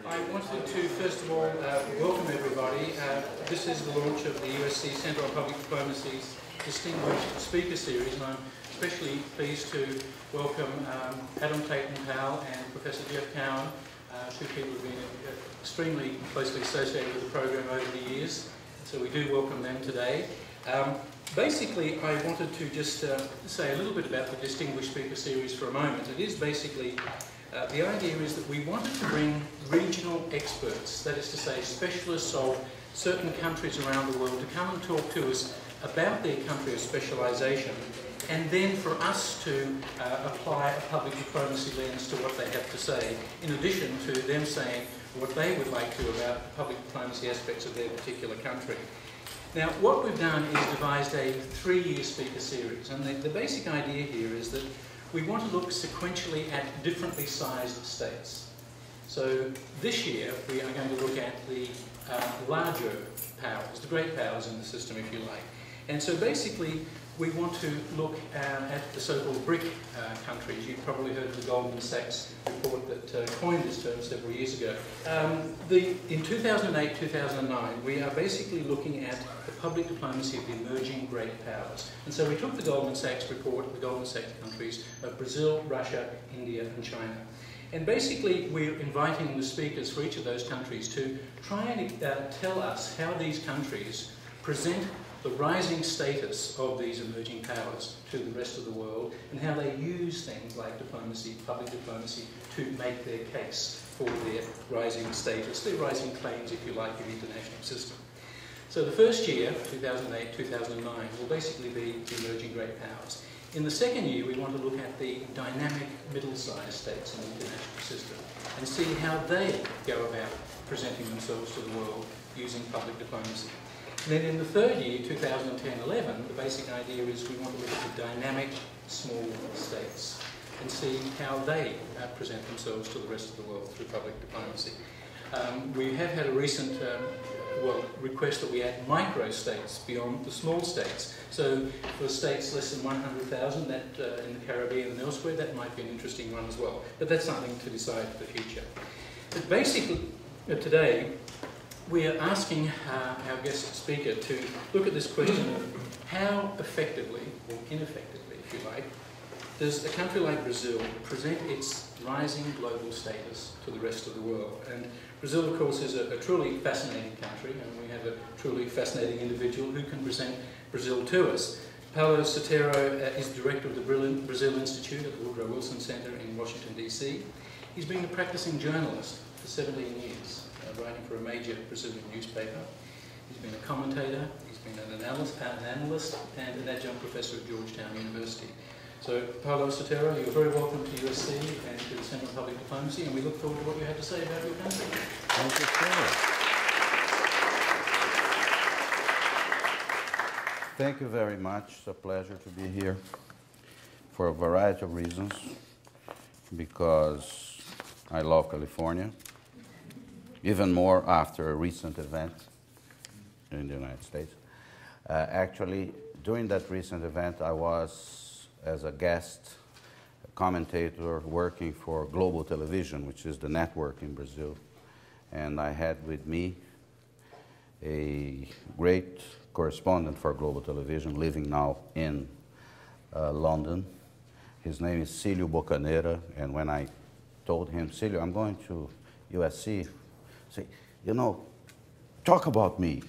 I wanted to first of all welcome everybody. This is the launch of the USC Centre on Public Diplomacy's Distinguished Speaker Series, and I'm especially pleased to welcome Adam Clayton-Powell and Professor Jeff Cowan, two people who have been extremely closely associated with the program over the years, so we do welcome them today. Basically, I wanted to just say a little bit about the Distinguished Speaker Series for a moment. It is basically, the idea is that we wanted to bring regional experts, that is to say specialists of certain countries around the world, to come and talk to us about their country of specialisation, and then for us to apply a public diplomacy lens to what they have to say, in addition to them saying what they would like to about the public diplomacy aspects of their particular country. Now, what we've done is devised a 3-year speaker series, and the basic idea here is that we want to look sequentially at differently sized states. So this year we are going to look at the larger powers, the great powers in the system, if you like. And so basically we want to look at the so-called BRIC countries. You've probably heard of the Goldman Sachs report that coined this term several years ago. In 2008-2009, we are basically looking at the public diplomacy of the emerging great powers. And so we took the Goldman Sachs report, the Goldman Sachs countries of Brazil, Russia, India and China. And basically we're inviting the speakers for each of those countries to try and tell us how these countries present the rising status of these emerging powers to the rest of the world, and how they use things like diplomacy, public diplomacy, to make their case for their rising status, their rising claims, if you like, in the international system. So the first year, 2008-2009, will basically be the emerging great powers. In the second year, we want to look at the dynamic middle-sized states in the international system and see how they go about presenting themselves to the world using public diplomacy. And then in the third year, 2010-11, the basic idea is we want to look at the dynamic small states and see how they present themselves to the rest of the world through public diplomacy. We have had a recent request that we add micro-states beyond the small states. So for states less than 100,000 that in the Caribbean and elsewhere, that might be an interesting one as well. But that's something to decide for the future. But basically, today, we are asking our guest speaker to look at this question of how effectively, or ineffectively if you like, does a country like Brazil present its rising global status to the rest of the world. And Brazil, of course, is a truly fascinating country, and we have a truly fascinating individual who can present Brazil to us. Paulo Sotero is director of the Brazil Institute at the Woodrow Wilson Center in Washington, D.C. He's been a practicing journalist for 17 years. Writing for a major Brazilian newspaper. He's been a commentator, he's been an analyst and an adjunct professor at Georgetown University. So, Paulo Sotero, you're very welcome to USC and to the Centre on Public Diplomacy, and we look forward to what you have to say about your country. Thank you, sir. Thank you very much. It's a pleasure to be here for a variety of reasons, because I love California. Even more after a recent event in the United States. Actually, during that recent event, I was, as a guest commentator, working for Global Television, which is the network in Brazil. And I had with me a great correspondent for Global Television, living now in London. His name is Cílio Bocaneira, and when I told him, Cílio, I'm going to USC, say, you know, talk about me,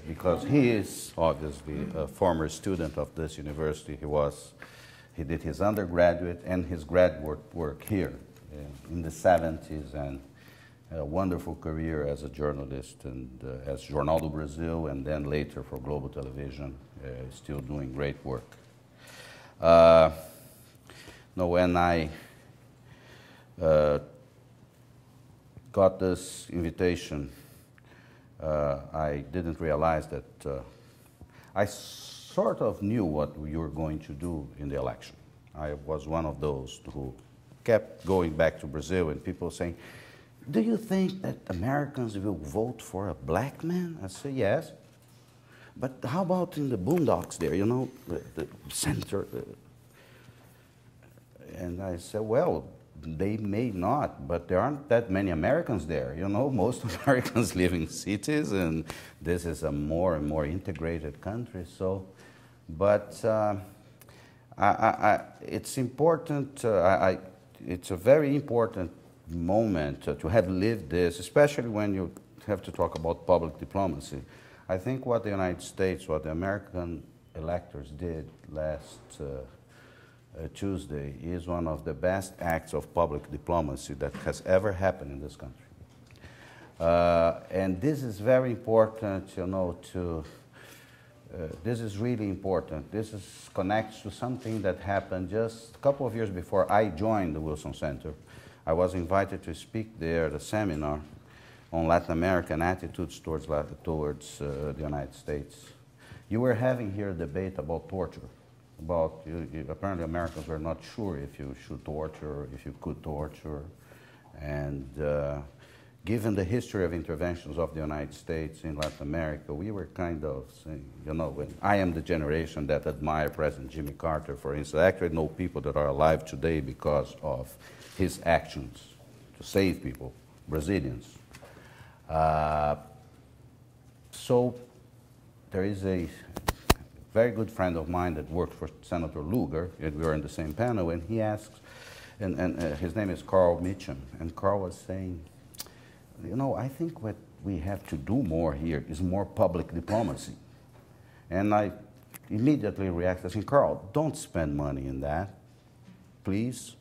because he is obviously a former student of this university. He did his undergraduate and his graduate work here in the 70s, and a wonderful career as a journalist and as Jornal do Brasil, and then later for Global Television, still doing great work. When I got this invitation, I didn't realize that I sort of knew what you were going to do in the election. I was one of those who kept going back to Brazil, and people saying, do you think that Americans will vote for a black man? I said, yes. But how about in the boondocks there, you know, the center? And I said, well, they may not, but there aren't that many Americans there. You know, most Americans live in cities, and this is a more and more integrated country. So, but it's important. It's a very important moment to have lived this, especially when you have to talk about public diplomacy. I think what the United States, what the American electors did last Tuesday is one of the best acts of public diplomacy that has ever happened in this country. And this is very important, you know, this is really important. Connects to something that happened just a couple of years before I joined the Wilson Center. I was invited to speak there at a seminar on Latin American attitudes towards the United States. You were having here a debate about torture. Apparently Americans were not sure if you should torture, if you could torture. And given the history of interventions of the United States in Latin America, we were kind of saying, you know, I am the generation that admire President Jimmy Carter, for instance. I actually know people that are alive today because of his actions to save people, Brazilians. So there is a very good friend of mine that worked for Senator Lugar, and we were in the same panel, and he asks, and his name is Carl Mitchum, and Carl was saying, you know, I think what we have to do more here is more public diplomacy. And I immediately reacted, saying, Carl, don't spend money in that, please.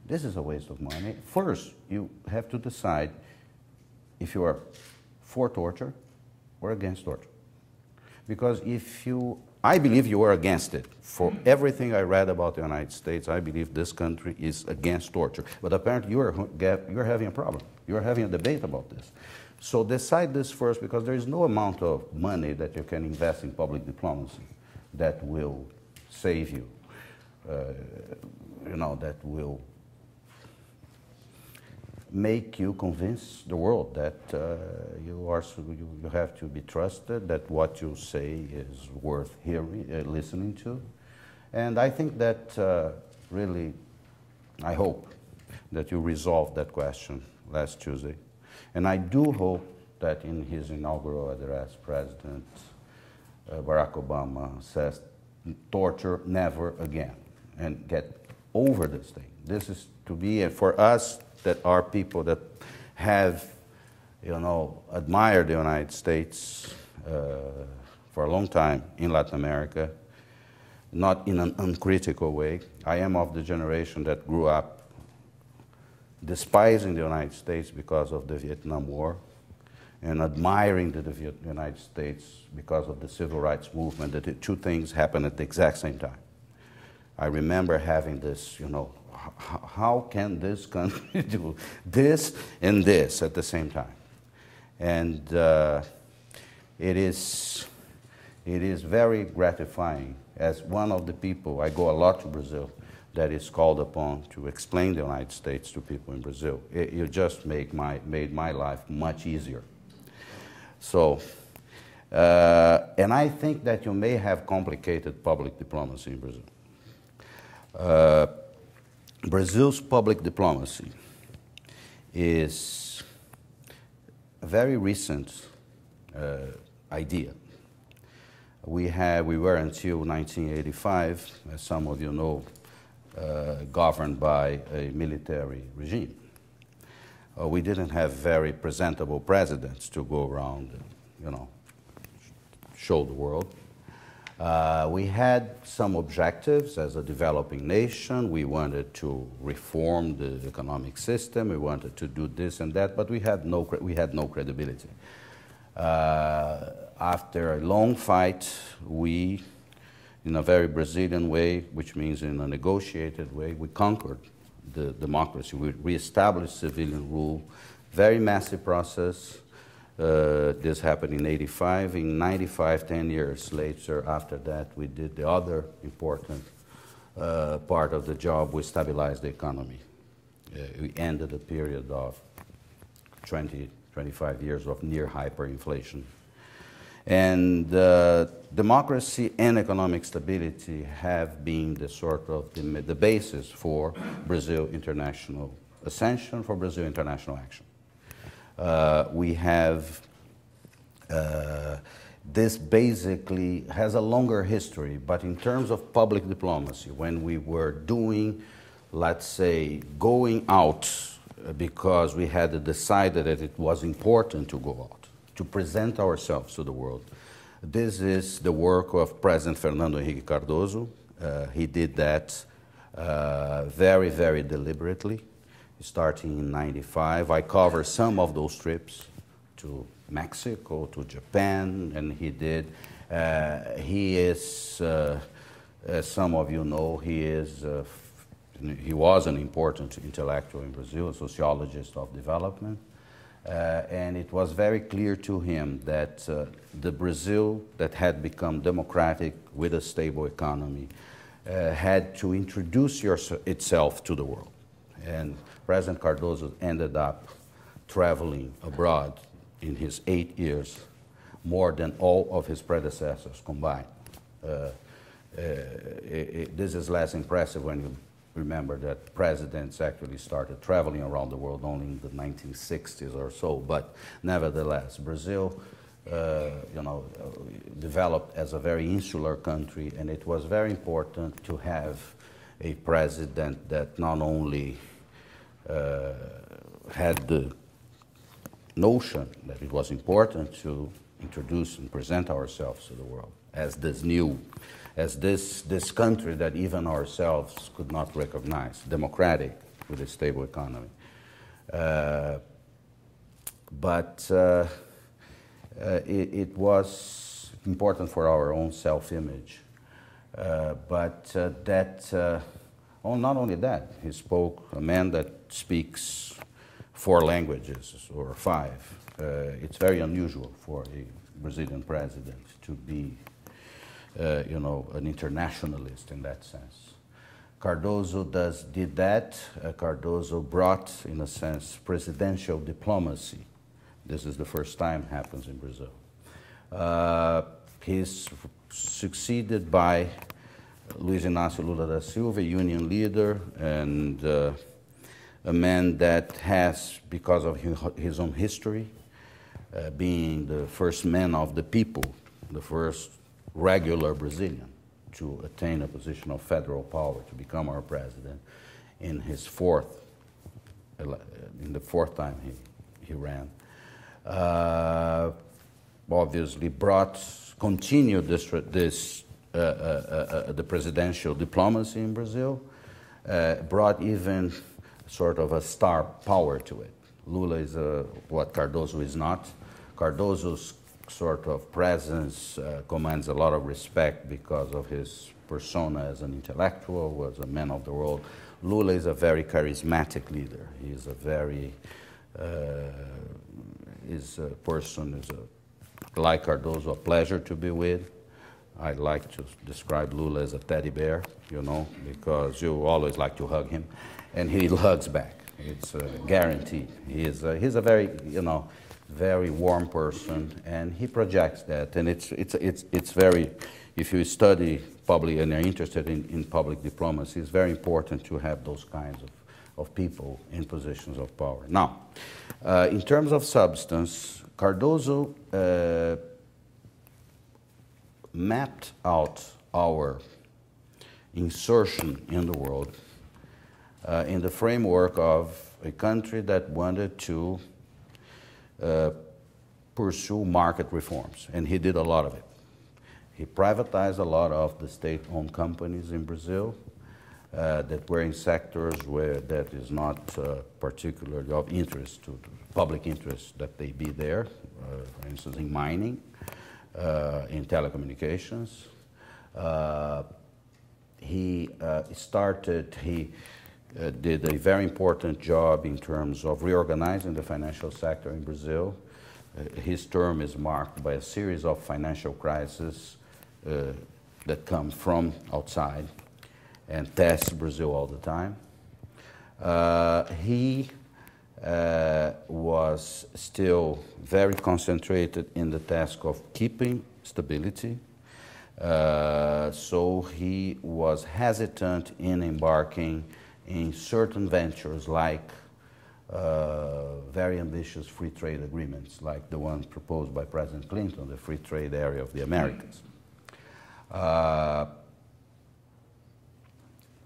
This is a waste of money. First, you have to decide if you are for torture or against torture. Because I believe you are against it. For everything I read about the United States, I believe this country is against torture. But apparently you're having a problem. You're having a debate about this. So decide this first, because there is no amount of money that you can invest in public diplomacy that will save you, you know, that will make you convince the world that you have to be trusted, that what you say is worth hearing, listening to. And I think that really, I hope that you resolved that question last Tuesday. And I do hope that in his inaugural address, President Barack Obama says, torture never again, and get over this thing. This is to be, for us, that are people that have, you know, admired the United States for a long time in Latin America, not in an uncritical way. I am of the generation that grew up despising the United States because of the Vietnam War and admiring the United States because of the civil rights movement, that the two things happened at the exact same time. I remember having this, you know, how can this country do this and this at the same time? And it is very gratifying. As one of the people, I go a lot to Brazil, that is called upon to explain the United States to people in Brazil. You just made my life much easier. So, and I think that you may have complicated public diplomacy in Brazil. Brazil's public diplomacy is a very recent idea. We were until 1985, as some of you know, governed by a military regime. We didn't have very presentable presidents to go around and, you know, show the world. We had some objectives as a developing nation. We wanted to reform the economic system. We wanted to do this and that, but we had no credibility. After a long fight, we, in a very Brazilian way, which means in a negotiated way, we conquered the democracy. We reestablished civilian rule. Very massive process. This happened in '85. In '95, 10 years later, after that, we did the other important part of the job. We stabilized the economy. We ended a period of 20, 25 years of near hyperinflation. And democracy and economic stability have been the sort of the basis for Brazil international ascension, for Brazil international action. We have this basically has a longer history, but in terms of public diplomacy, when we were doing, let's say, going out because we had decided that it was important to go out, to present ourselves to the world. This is the work of President Fernando Henrique Cardoso. He did that very, very deliberately, starting in 95. I covered some of those trips to Mexico, to Japan, and he did. He is, as some of you know, he was an important intellectual in Brazil, a sociologist of development. And it was very clear to him that the Brazil that had become democratic with a stable economy had to introduce itself to the world. And President Cardoso ended up traveling abroad in his 8 years more than all of his predecessors combined. This is less impressive when you remember that presidents actually started traveling around the world only in the 1960s or so, but nevertheless, Brazil developed as a very insular country, and it was very important to have a president that not only had the notion that it was important to introduce and present ourselves to the world as this country that even ourselves could not recognize, democratic with a stable economy. It was important for our own self-image. Not only that, he spoke, a man that speaks 4 languages or 5. It's very unusual for a Brazilian president to be an internationalist in that sense. Cardoso did that. Cardoso brought, in a sense, presidential diplomacy. This is the first time it happens in Brazil. He's succeeded by Luiz Inácio Lula da Silva, a union leader, and a man that has, because of his own history, being the first man of the people, the first regular Brazilian to attain a position of federal power, to become our president in the fourth time he ran. Obviously continued the presidential diplomacy in Brazil, brought even sort of a star power to it. Lula is what Cardoso is not. Cardoso's sort of presence commands a lot of respect because of his persona as an intellectual, as a man of the world. Lula is a very charismatic leader. He's a very, like Cardoso, a pleasure to be with. I like to describe Lula as a teddy bear, because you always like to hug him, and he hugs back. It's guaranteed. He's a very, very warm person, and he projects that. And it's very, if you study public and are interested in public diplomacy, it's very important to have those kinds of people in positions of power. Now, in terms of substance, Cardoso mapped out our insertion in the world in the framework of a country that wanted to pursue market reforms, and he did a lot of it. He privatized a lot of the state-owned companies in Brazil that were in sectors where that is not particularly of interest to public interest that they be there, for instance in mining, in telecommunications. He did a very important job in terms of reorganizing the financial sector in Brazil. His term is marked by a series of financial crises that come from outside and test Brazil all the time. He was still very concentrated in the task of keeping stability. So he was hesitant in embarking in certain ventures like very ambitious free trade agreements, like the one proposed by President Clinton, the free trade area of the Americas.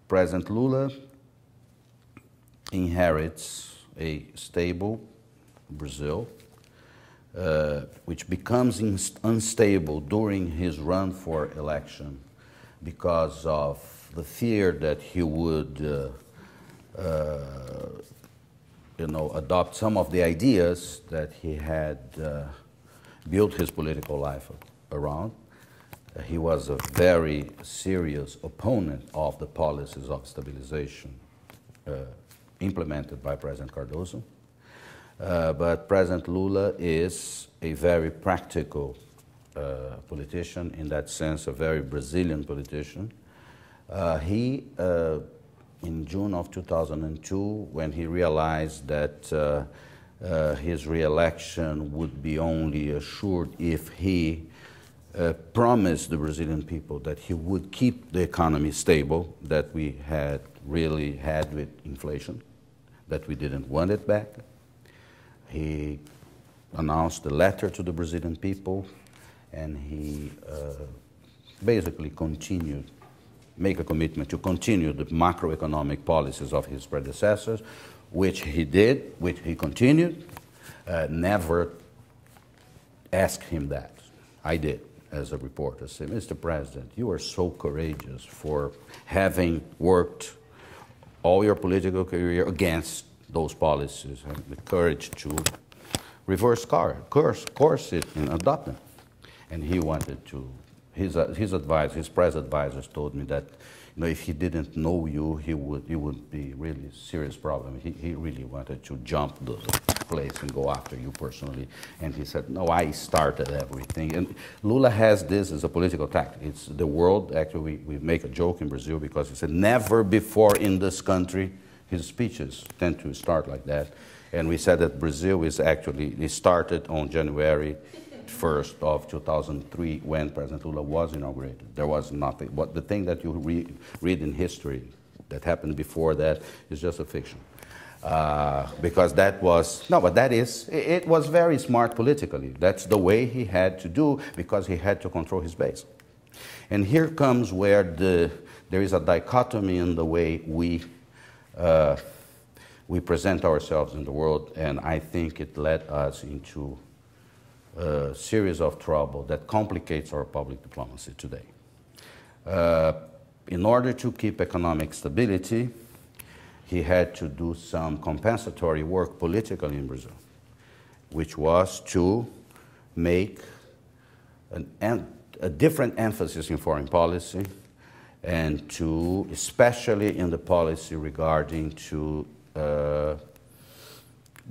President Lula inherits a stable Brazil, which becomes unstable during his run for election because of the fear that he would adopt some of the ideas that he had built his political life around. He was a very serious opponent of the policies of stabilization implemented by President Cardoso. But President Lula is a very practical politician, in that sense, a very Brazilian politician. In June of 2002, when he realized that his re-election would be only assured if he promised the Brazilian people that he would keep the economy stable, that we had really had with inflation, that we didn't want it back. He announced a letter to the Brazilian people, and he basically make a commitment to continue the macroeconomic policies of his predecessors, which he did, which he continued. Never asked him that. I did, as a reporter. Say, Mr. President, you are so courageous for having worked all your political career against those policies, and the courage to reverse course it and adopt them. And he wanted to. His press advisors told me that, if he didn't know you, it would be really serious problem. He really wanted to jump the place and go after you personally. And he said, no, I started everything. And Lula has this as a political tactic. It's the world, actually, we make a joke in Brazil because he said, never before in this country, his speeches tend to start like that. And we said that Brazil it started on January 1st of 2003 when President Lula was inaugurated. There was nothing. But the thing that you read in history that happened before that is just a fiction. Because that was, no, but it was very smart politically. That's the way he had to do because he had to control his base. And here comes where there is a dichotomy in the way we present ourselves in the world, and I think it led us into a series of trouble that complicates our public diplomacy today. In order to keep economic stability, he had to do some compensatory work politically in Brazil, which was to make a different emphasis in foreign policy, and to, especially in the policy regarding to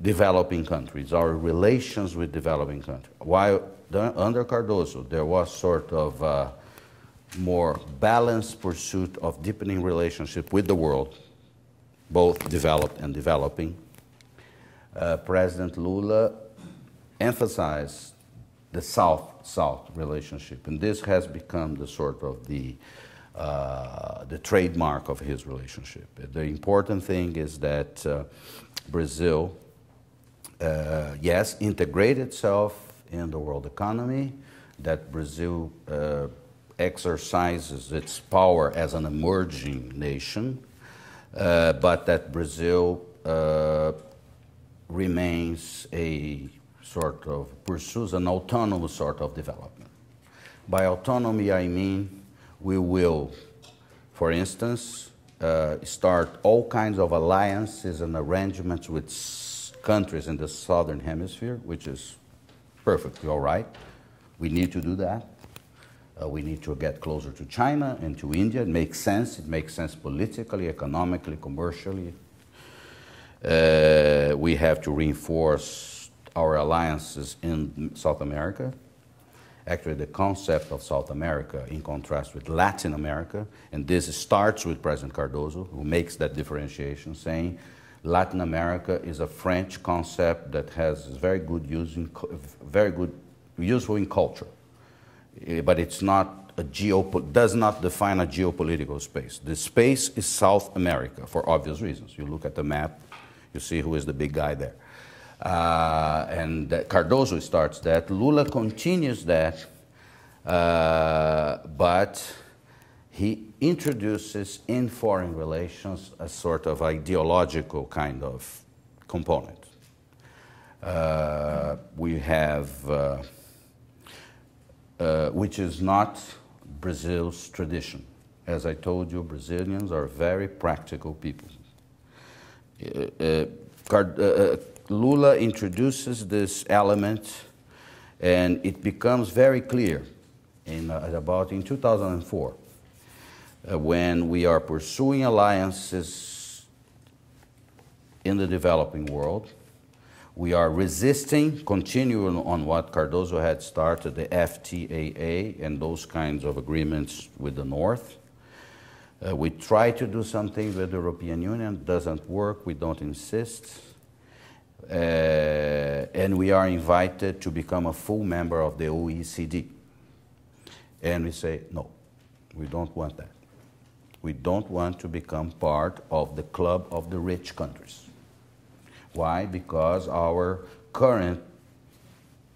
developing countries, our relations with developing countries. While under Cardoso, there was sort of a more balanced pursuit of deepening relationship with the world, both developed and developing. President Lula emphasized the South-South relationship, and this has become the sort of the trademark of his relationship. The important thing is that Brazil, yes, integrated itself in the world economy, that Brazil exercises its power as an emerging nation, but that Brazil remains pursues an autonomous sort of development. By autonomy, I mean we will, for instance, start all kinds of alliances and arrangements with countries in the southern hemisphere, which is perfectly all right. We need to do that. We need to get closer to China and to India. It makes sense. It makes sense politically, economically, commercially. We have to reinforce our alliances in South America. Actually, the concept of South America in contrast with Latin America, and this starts with President Cardoso, who makes that differentiation, saying Latin America is a French concept that has very good useful in culture, but it's not does not define a geopolitical space. The space is South America for obvious reasons. You look at the map, you see who is the big guy there. And Cardoso starts that. Lula continues that, but he introduces in foreign relations a sort of ideological kind of component. We have, which is not Brazil's tradition. As I told you, Brazilians are very practical people. Lula introduces this element, and it becomes very clear in 2004, when we are pursuing alliances in the developing world. We are resisting, continuing on what Cardoso had started, the FTAA and those kinds of agreements with the North. We try to do something with the European Union, doesn't work, we don't insist. And we are invited to become a full member of the OECD. And we say, no, we don't want that. We don't want to become part of the club of the rich countries. Why? Because our current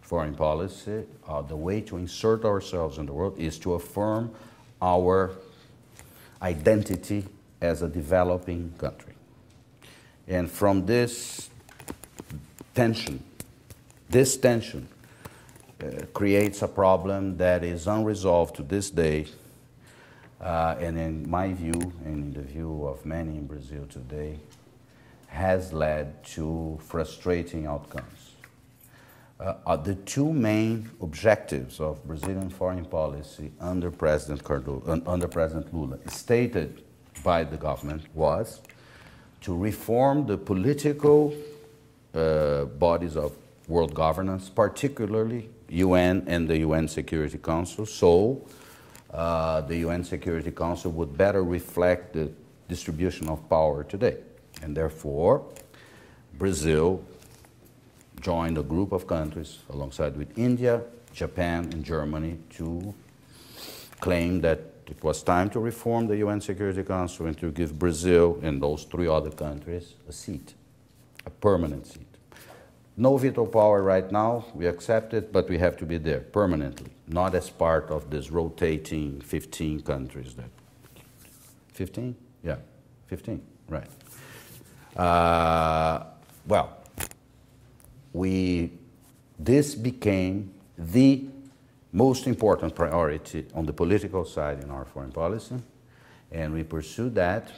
foreign policy, the way to insert ourselves in the world is to affirm our identity as a developing country. And from this tension creates a problem that is unresolved to this day, and in my view, and in the view of many in Brazil today, has led to frustrating outcomes. The two main objectives of Brazilian foreign policy under President Lula, stated by the government, was to reform the political bodies of world governance, particularly UN and the UN Security Council, so the UN Security Council would better reflect the distribution of power today. And therefore, Brazil joined a group of countries alongside with India, Japan, and Germany to claim that it was time to reform the UN Security Council and to give Brazil and those three other countries a seat, a permanent seat. No veto power right now, we accept it, but we have to be there permanently, not as part of this rotating 15 countries. 15? Yeah, 15, right. Well, this became the most important priority on the political side in our foreign policy, and we pursued that,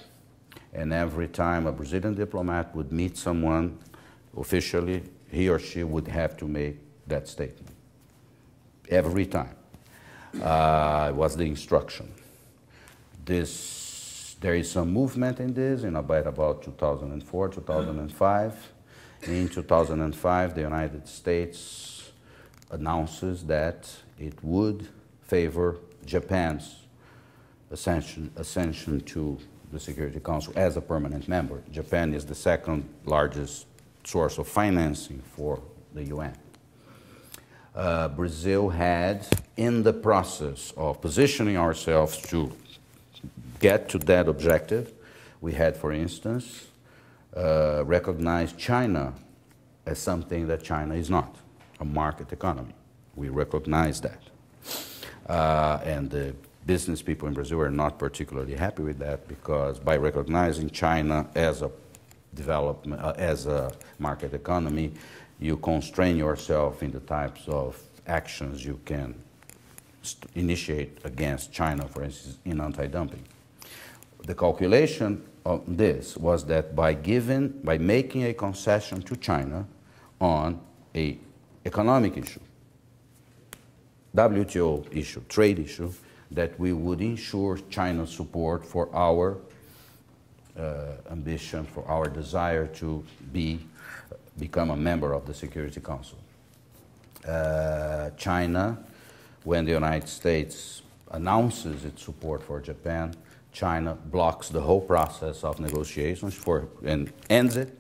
and every time a Brazilian diplomat would meet someone officially, he or she would have to make that statement. Every time. Was the instruction. There is some movement in this in about 2004, 2005. In 2005, the United States announces that it would favor Japan's ascension to the Security Council as a permanent member. Japan is the second largest source of financing for the UN. Brazil had, in the process of positioning ourselves to get to that objective, we had, for instance, recognized China as something that China is not, a market economy. We recognize that. And the business people in Brazil are not particularly happy with that, because by recognizing China as a as a market economy, you constrain yourself in the types of actions you can initiate against China, for instance, in anti-dumping. The calculation of this was that by making a concession to China on an economic issue, WTO issue, trade issue, that we would ensure China's support for our ambition, for our desire to become a member of the Security Council. China, when the United States announces its support for Japan, China blocks the whole process of negotiations and ends it.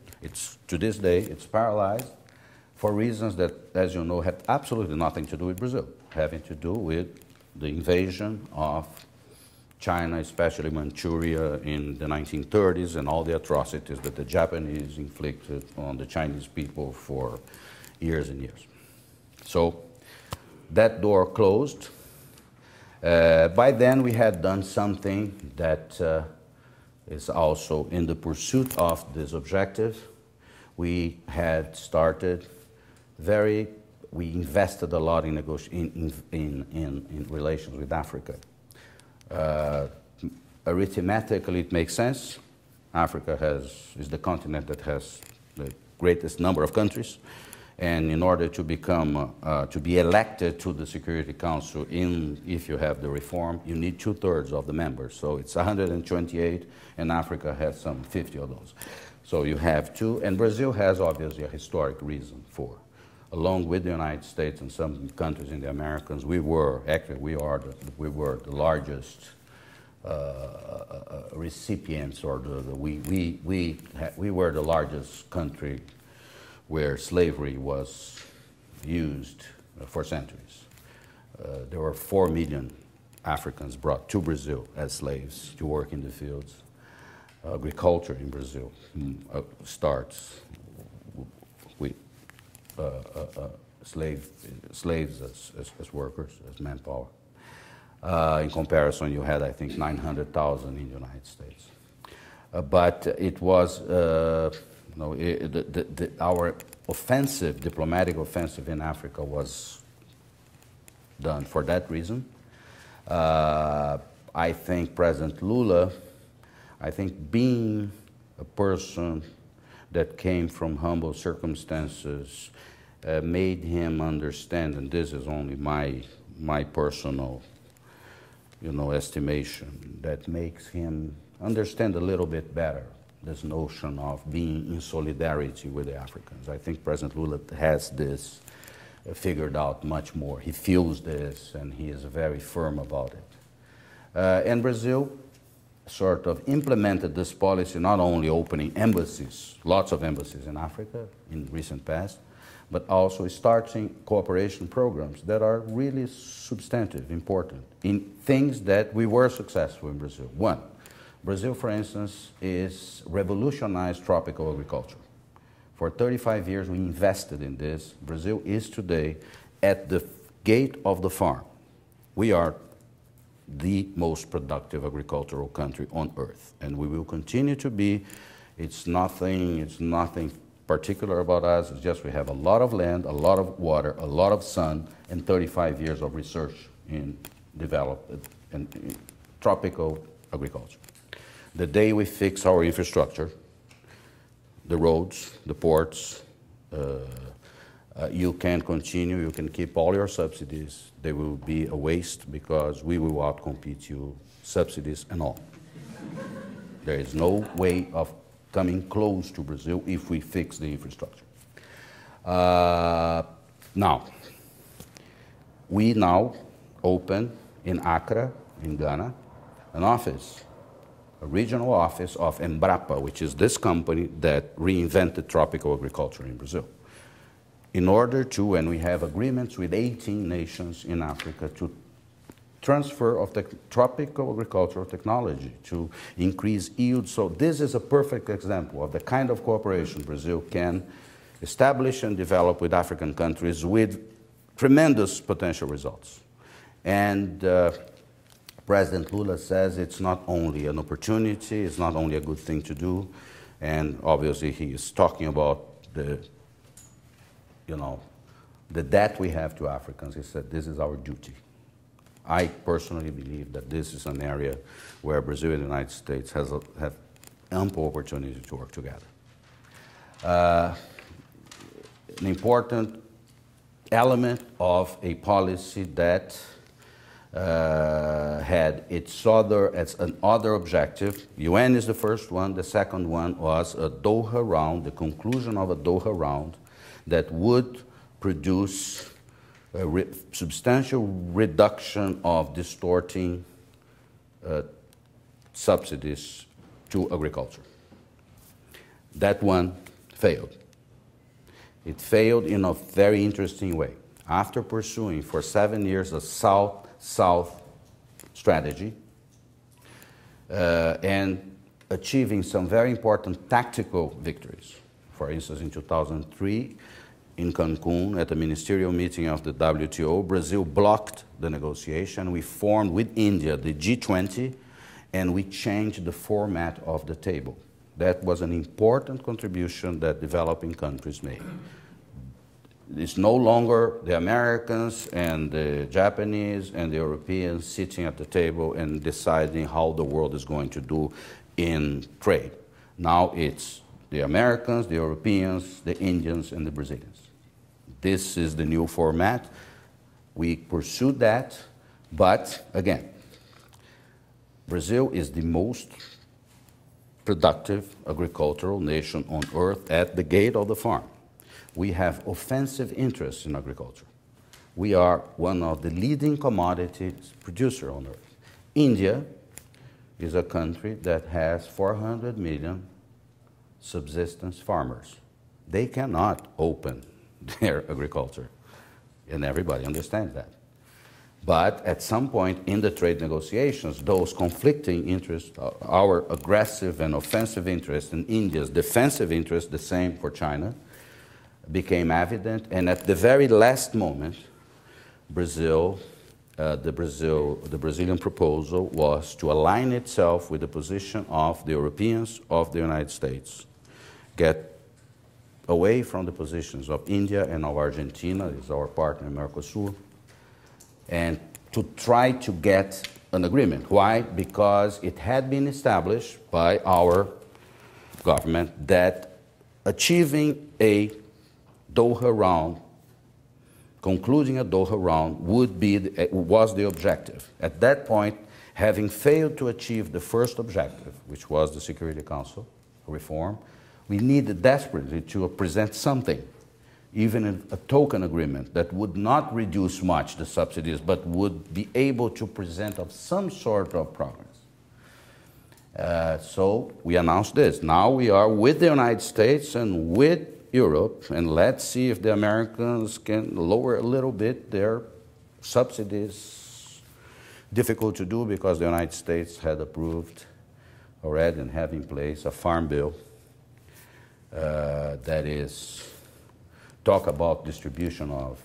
To this day, it's paralyzed for reasons that, as you know, have absolutely nothing to do with Brazil, having to do with the invasion of China, especially Manchuria in the 1930s, and all the atrocities that the Japanese inflicted on the Chinese people for years and years. So that door closed. By then, we had done something that is also in the pursuit of this objective. We had started we invested a lot in relations with Africa. Arithmetically, it makes sense. Africa is the continent that has the greatest number of countries, and in order to be elected to the Security Council, if you have the reform, you need 2/3 of the members. So it's 128, and Africa has some 50 of those. So you have two, and Brazil has obviously a historic reason for. Along with the United States and some countries in the Americas, we were the largest recipients, or we were the largest country where slavery was used for centuries. There were 4 million Africans brought to Brazil as slaves to work in the fields. Agriculture in Brazil starts with slaves as workers, as manpower. In comparison, you had, I think, 900,000 in the United States. But it was, our diplomatic offensive in Africa was done for that reason. I think President Lula, being a person that came from humble circumstances, made him understand, and this is only my personal, estimation, that makes him understand a little bit better this notion of being in solidarity with the Africans. I think President Lula has this figured out much more. He feels this, and he is very firm about it. And Brazil sort of implemented this policy, not only opening embassies, lots of embassies in Africa in recent past, but also starting cooperation programs that are really substantive, important, in things that we were successful in Brazil. One, Brazil, for instance, is revolutionized tropical agriculture. For 35 years, we invested in this. Brazil is today at the gate of the farm. We are the most productive agricultural country on earth, and we will continue to be. It's nothing particular about us. It's just we have a lot of land, a lot of water, a lot of sun, and 35 years of research in developed and tropical agriculture. The day we fix our infrastructure, the roads, the ports, you can continue, you can keep all your subsidies. They will be a waste because we will outcompete you, subsidies and all. There is no way of coming close to Brazil if we fix the infrastructure. Now, we now open in Accra, in Ghana, an office, a regional office of Embrapa, which is this company that reinvented tropical agriculture in Brazil. In order to, and we have agreements with 18 nations in Africa to transfer of the tropical agricultural technology to increase yield. So this is a perfect example of the kind of cooperation Brazil can establish and develop with African countries with tremendous potential results. And President Lula says it's not only an opportunity, it's not only a good thing to do, and obviously he is talking about the debt we have to Africans. He said this is our duty. I personally believe that this is an area where Brazil and the United States have ample opportunity to work together. An important element of a policy that had another objective. UN is the first one. The second one was a Doha round, the conclusion of a Doha round that would produce a substantial reduction of distorting subsidies to agriculture. That one failed. It failed in a very interesting way. After pursuing for 7 years a South-South strategy and achieving some very important tactical victories. For instance, in 2003, in Cancun, at the ministerial meeting of the WTO, Brazil blocked the negotiation. We formed with India the G20, and we changed the format of the table. That was an important contribution that developing countries made. It's no longer the Americans and the Japanese and the Europeans sitting at the table and deciding how the world is going to do in trade. Now it's the Americans, the Europeans, the Indians, and the Brazilians. This is the new format. We pursued that, but again, Brazil is the most productive agricultural nation on earth at the gate of the farm. We have offensive interests in agriculture. We are one of the leading commodities producers on earth. India is a country that has 400 million subsistence farmers. They cannot open their agriculture, and everybody understands that. But at some point in the trade negotiations, those conflicting interests, our aggressive and offensive interests and India's defensive interests, the same for China, became evident, and at the very last moment, the Brazilian proposal was to align itself with the position of the Europeans, of the United States, get away from the positions of India and of Argentina, is our partner in Mercosur, and to try to get an agreement. Why? Because it had been established by our government that achieving a Doha round, concluding a Doha round was the objective. At that point, having failed to achieve the first objective, which was the Security Council reform, we needed desperately to present something, even a token agreement that would not reduce much the subsidies, but would be able to present of some sort of progress. So we announced this. Now we are with the United States and with Europe, and let's see if the Americans can lower a little bit their subsidies. Difficult to do because the United States had approved already and have in place a farm bill that is talk about distribution of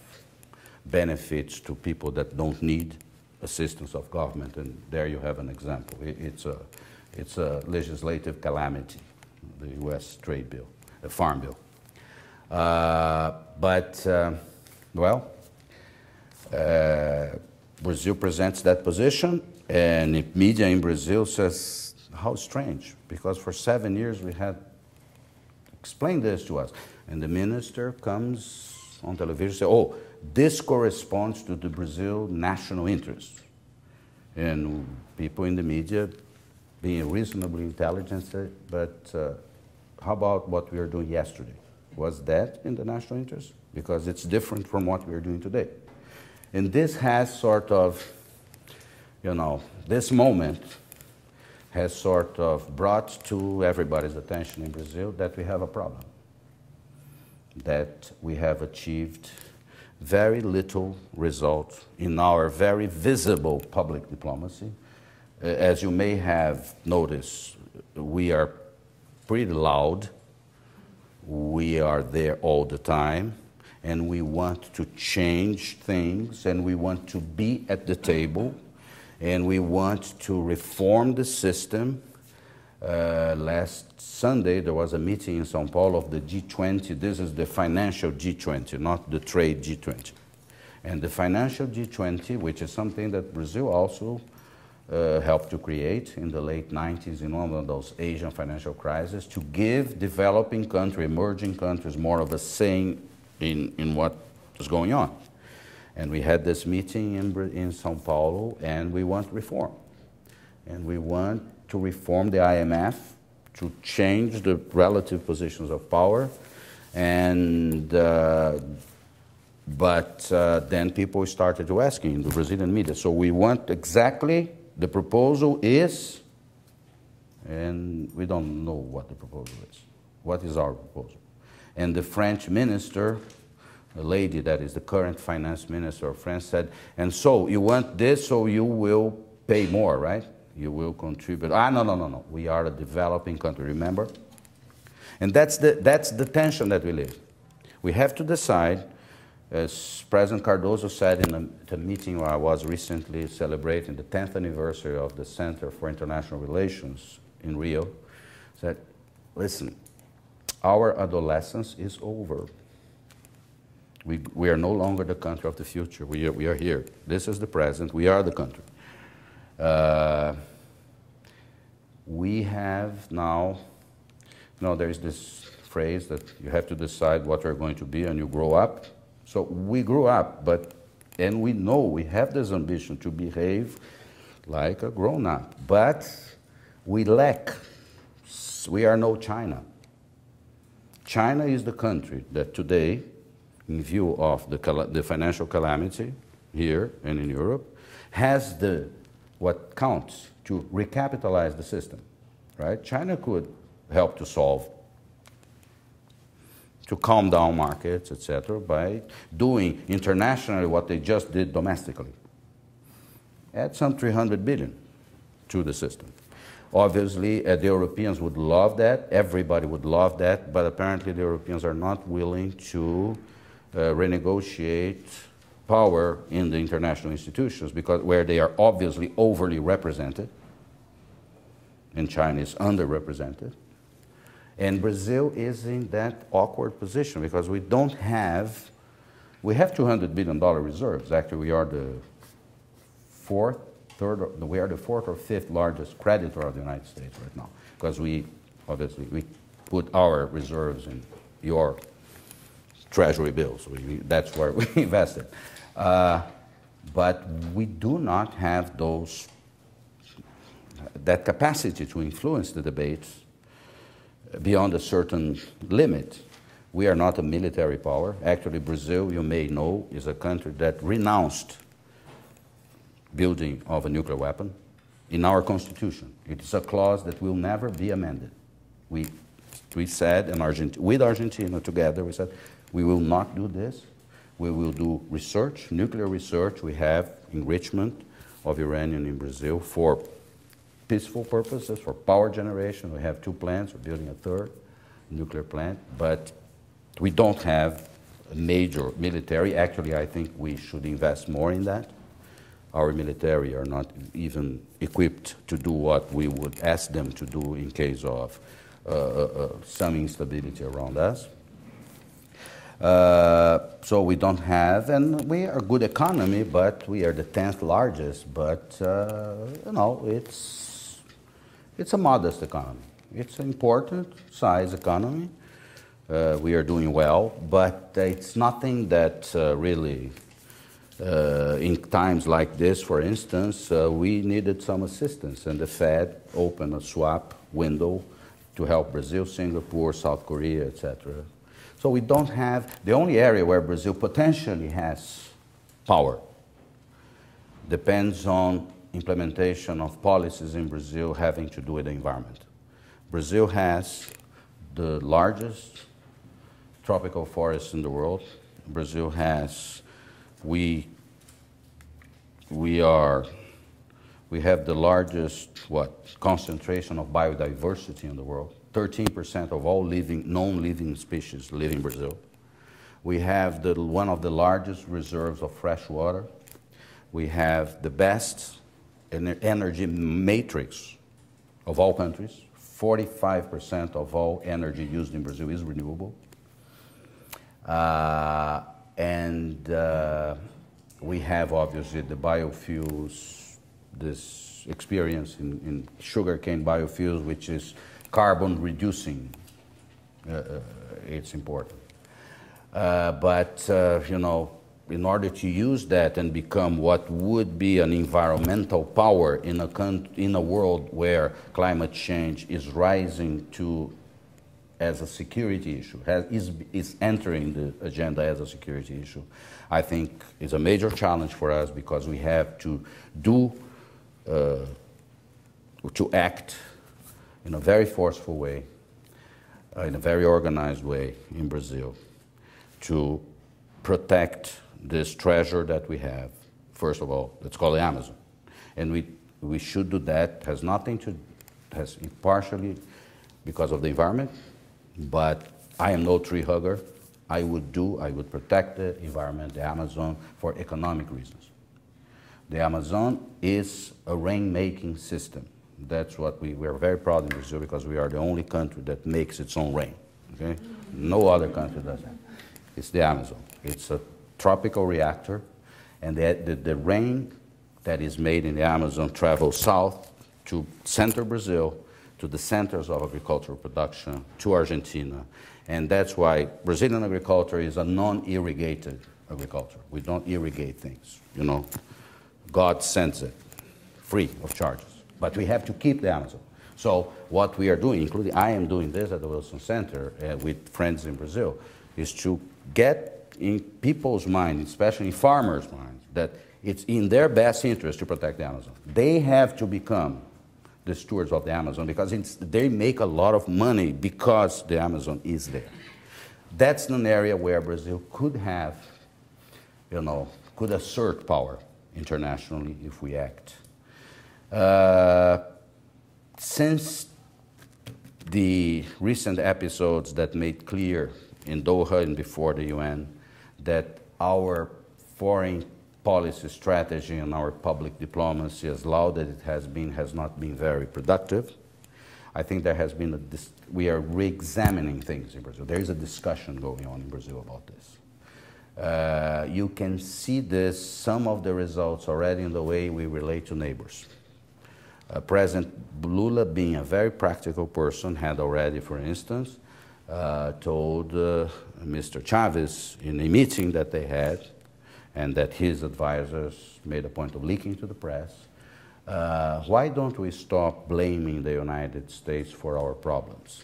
benefits to people that don't need assistance of government, and there you have an example. It's a legislative calamity, the U.S. trade bill, the farm bill. Brazil presents that position, and the media in Brazil says, how strange, because for 7 years we had explained this to us. And the minister comes on television and says, oh, this corresponds to the Brazil national interest. And people in the media, being reasonably intelligent, say, but how about what we were doing yesterday? Was that in the national interest? Because it's different from what we're doing today. And this has sort of, this moment has sort of brought to everybody's attention in Brazil that we have a problem, that we have achieved very little result in our very visible public diplomacy. As you may have noticed, we are pretty loud. We are there all the time, and we want to change things, and we want to be at the table, and we want to reform the system. Last Sunday, there was a meeting in São Paulo of the G20. This is the financial G20, not the trade G20. And the financial G20, which is something that Brazil also helped to create in the late 90s in one of those Asian financial crises, to give developing countries, emerging countries, more of a say in what is going on. And we had this meeting in São Paulo, and we want reform. And we want to reform the IMF, to change the relative positions of power, and then people started to ask in the Brazilian media. So we want exactly, the proposal is and we don't know what the proposal is. What is our proposal? And the French minister, the lady that is the current finance minister of France, said, and so you want this, so you will pay more, right? You will contribute. No. We are a developing country, remember? And that's the tension that we live. We have to decide, as President Cardoso said in a meeting where I was recently celebrating the 10th anniversary of the Center for International Relations in Rio, said, listen, our adolescence is over. We are no longer the country of the future. We are here. This is the present. We are the country. We have now, there is this phrase that you have to decide what you're going to be and you grow up. So we grew up, and we know we have this ambition to behave like a grown-up, but we lack. We are no China. China is the country that today, in view of the financial calamity here and in Europe, has what counts to recapitalize the system, right? China could help to solve, to calm down markets, etc., by doing internationally what they just did domestically. Add some 300 billion to the system. Obviously, the Europeans would love that, everybody would love that, but apparently the Europeans are not willing to renegotiate power in the international institutions, because where they are obviously overly represented, and China is underrepresented. And Brazil is in that awkward position because we have $200 billion reserves. Actually, we are the fourth or fifth largest creditor of the United States right now, because we put our reserves in your treasury bills. That's where we invested. But we do not have that capacity to influence the debates beyond a certain limit. We are not a military power. Actually, Brazil, you may know, is a country that renounced building of a nuclear weapon in our constitution. It is a clause that will never be amended. We said, with Argentina together, we said, we will not do this. We will do research, nuclear research. We have enrichment of uranium in Brazil for peaceful purposes, for power generation. We have 2 plants. We're building a 3rd nuclear plant. But we don't have a major military. Actually, I think we should invest more in that. Our military are not even equipped to do what we would ask them to do in case of some instability around us. So we don't have, and we are a good economy, but we are the 10th largest, but it's a modest economy. It's an important size economy. We are doing well, but it's nothing that really, in times like this, for instance, we needed some assistance, and the Fed opened a swap window to help Brazil, Singapore, South Korea, etc. So we don't have, the only area where Brazil potentially has power depends on implementation of policies in Brazil having to do with the environment. Brazil has the largest tropical forests in the world. Brazil has, we have the largest, concentration of biodiversity in the world. 13% of all non-living species live in Brazil. We have one of the largest reserves of fresh water. We have the best energy matrix of all countries. 45% of all energy used in Brazil is renewable. We have, obviously, the biofuels, this experience in sugarcane biofuels, which is carbon reducing. It's important. In order to use that and become what would be an environmental power in a world where climate change is rising as a security issue, is entering the agenda as a security issue, I think is a major challenge for us, because we have to act in a very forceful way, in a very organized way in Brazil, to protect this treasure that we have. First of all, it's called the Amazon. And we should do that. Has nothing to, has partially because of the environment, but I am no tree hugger. I would protect the environment, the Amazon, for economic reasons. The Amazon is a rain-making system. That's what we are very proud in Brazil, because we are the only country that makes its own rain. Okay? No other country does that. It's the Amazon. It's a tropical reactor, and the rain that is made in the Amazon travels south to central Brazil, to the centers of agricultural production, to Argentina. And that's why Brazilian agriculture is a non-irrigated agriculture. We don't irrigate things, you know. God sends it, free of charges. But we have to keep the Amazon. So what we are doing, including I am doing this at the Wilson Center with friends in Brazil, is to get in people's minds, especially in farmers' minds, that it's in their best interest to protect the Amazon. They have to become the stewards of the Amazon, because they make a lot of money because the Amazon is there. That's an area where Brazil could have, you know, could assert power internationally if we act. Since the recent episodes that made clear in Doha and before the UN that our foreign policy strategy and our public diplomacy, as loud as it has not been very productive. I think there has been we are re-examining things in Brazil. There is a discussion going on in Brazil about this. You can see some of the results already in the way we relate to neighbors. President Lula, being a very practical person, had already, for instance, told Mr. Chavez in a meeting that they had, and that his advisors made a point of leaking to the press, why don't we stop blaming the United States for our problems?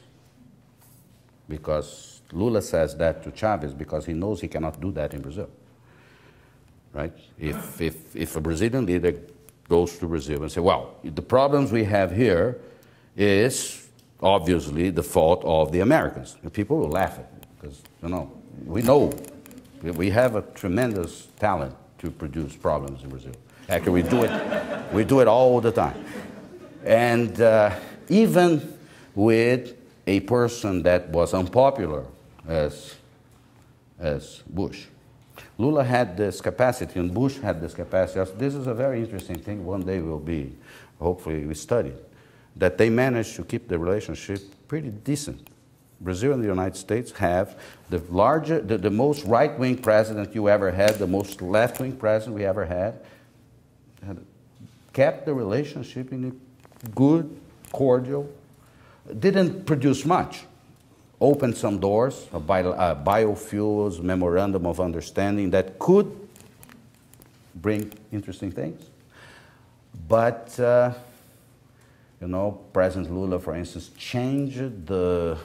Because Lula says that to Chavez because he knows he cannot do that in Brazil, right? If a Brazilian leader goes to Brazil and says, well, the problems we have here is obviously the fault of the Americans, and people will laugh at it, because, you know, we have a tremendous talent to produce problems in Brazil. Actually, we do it all the time. And even with a person that was unpopular as Bush, Lula had this capacity, and Bush had this capacity. This is a very interesting thing. One day will be, hopefully we study, that they managed to keep the relationship pretty decent. Brazil and the United States have the most right-wing president you ever had, the most left-wing president we ever had kept the relationship in a good, cordial, didn't produce much. Opened some doors, a biofuels memorandum of understanding that could bring interesting things. But, you know, President Lula, for instance, changed the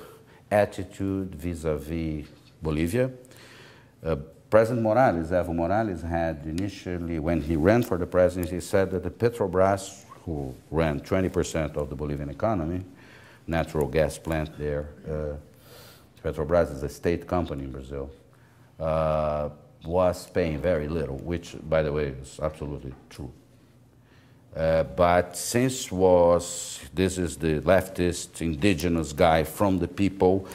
attitude vis-a-vis Bolivia. President Morales, Evo Morales, had initially, when he ran for the presidency, he said that the Petrobras, who ran 20% of the Bolivian economy, natural gas plant there, Petrobras is a state company in Brazil, was paying very little, which, by the way, is absolutely true. But since this is the leftist, indigenous guy from the people,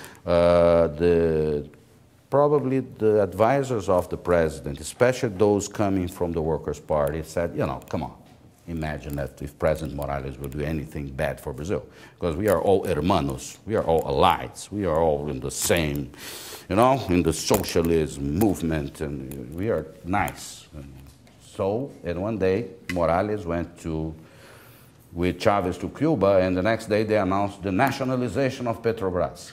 probably the advisors of the president, especially those coming from the Workers' Party, said, you know, come on, imagine that if President Morales will do anything bad for Brazil. Because we are all hermanos, we are all allies, we are all in the same, you know, in the socialism movement, and we are nice. So, and one day, Morales went with Chavez to Cuba, and the next day they announced the nationalization of Petrobras.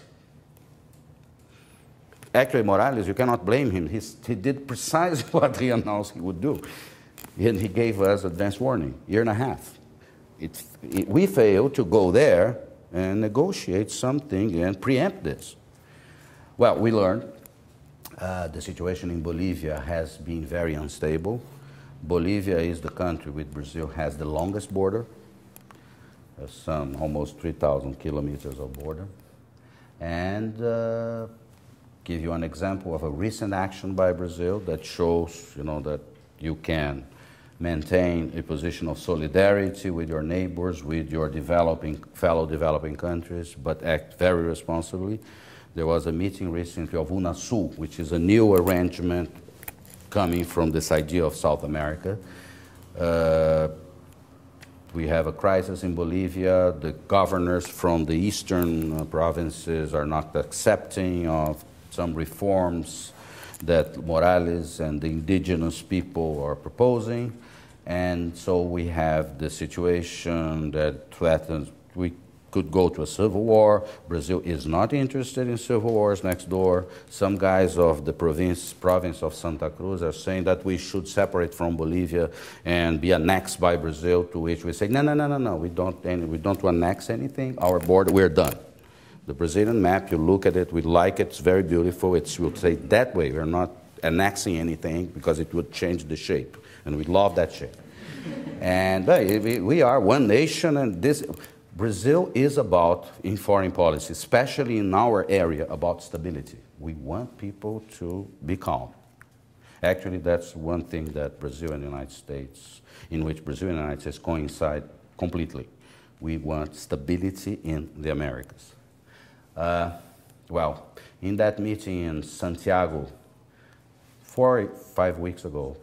Actually, Morales, you cannot blame him. He did precisely what he announced he would do. And he gave us advance warning, year and a half. We failed to go there and negotiate something and preempt this. Well, we learned the situation in Bolivia has been very unstable. Bolivia is the country with Brazil has the longest border. some almost 3,000 kilometers of border. And give you an example of a recent action by Brazil that shows, that you can maintain a position of solidarity with your neighbors, with your fellow developing countries, but act very responsibly. There was a meeting recently of UNASUL, which is a new arrangement coming from this idea of South America. We have a crisis in Bolivia. The governors from the eastern provinces are not accepting of some reforms that Morales and the indigenous people are proposing. And so we have the situation that threatens, we could go to a civil war. Brazil is not interested in civil wars next door. Some guys of the province of Santa Cruz are saying that we should separate from Bolivia and be annexed by Brazil, to which we say, no, we don't annex anything. Our border, we're done. The Brazilian map, you look at it, we like it, it's very beautiful. We'll say that way, we're not annexing anything because it would change the shape, and we love that shape. And we are one nation, and Brazil is about, in foreign policy, especially in our area, about stability. We want people to be calm. Actually, that's one thing that Brazil and the United States, in which Brazil and the United States coincide completely. We want stability in the Americas. Well, in that meeting in Santiago, 4 or 5 weeks ago,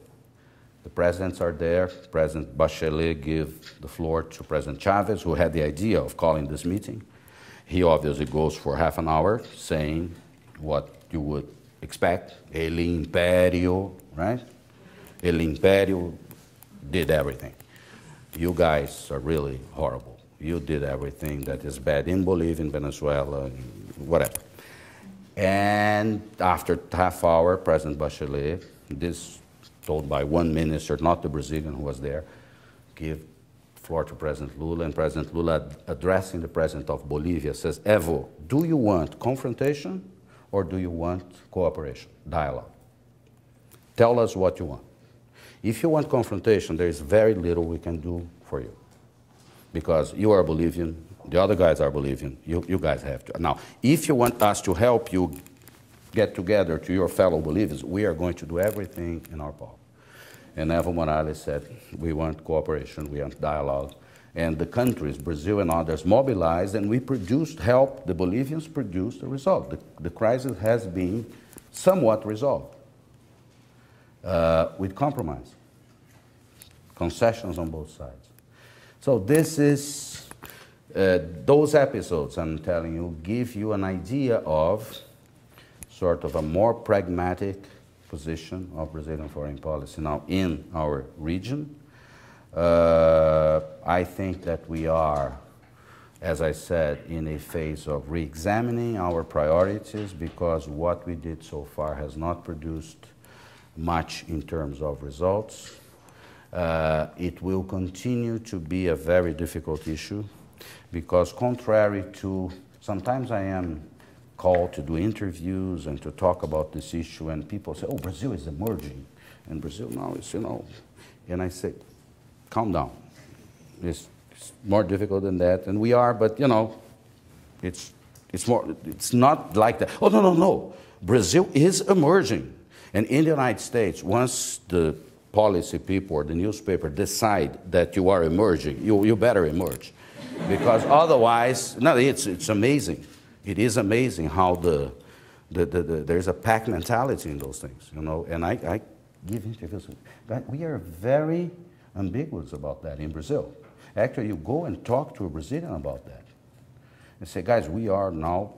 the presidents are there. President Bachelet gave the floor to President Chavez, who had the idea of calling this meeting. He obviously goes for half an hour saying what you would expect. El Imperio, right? El Imperio did everything. You guys are really horrible. You did everything that is bad in Bolivia, in Venezuela, whatever. And after half hour, President Bachelet, this told by one minister, not the Brazilian who was there, give floor to President Lula, and President Lula, addressing the president of Bolivia, says, Evo, do you want confrontation or do you want cooperation, dialogue? Tell us what you want. If you want confrontation, there is very little we can do for you, because you are Bolivian, the other guys are Bolivian, you guys have to. Now, if you want us to help you get together to your fellow Bolivians, we are going to do everything in our power. And Evo Morales said, we want cooperation, we want dialogue. And the countries, Brazil and others, mobilized, and we helped the Bolivians produce the result. The crisis has been somewhat resolved with compromise, concessions on both sides. So this is, those episodes, I'm telling you, give you an idea of sort of a more pragmatic position of Brazilian foreign policy now in our region. I think that we are, as I said, in a phase of re-examining our priorities, because what we did so far has not produced much in terms of results. It will continue to be a very difficult issue, because contrary to, sometimes I am called to do interviews and to talk about this issue, and people say, oh, Brazil is emerging, and Brazil now is, and I say, calm down. It's more difficult than that, and we are, but it's not like that. Oh, no. Brazil is emerging. And in the United States, once the policy people or the newspaper decide that you are emerging, you better emerge. Because otherwise, no, it's amazing. It is amazing how there's a pack mentality in those things, and I give interviews. We are very ambiguous about that in Brazil. Actually, you go and talk to a Brazilian about that and say, guys, we are now,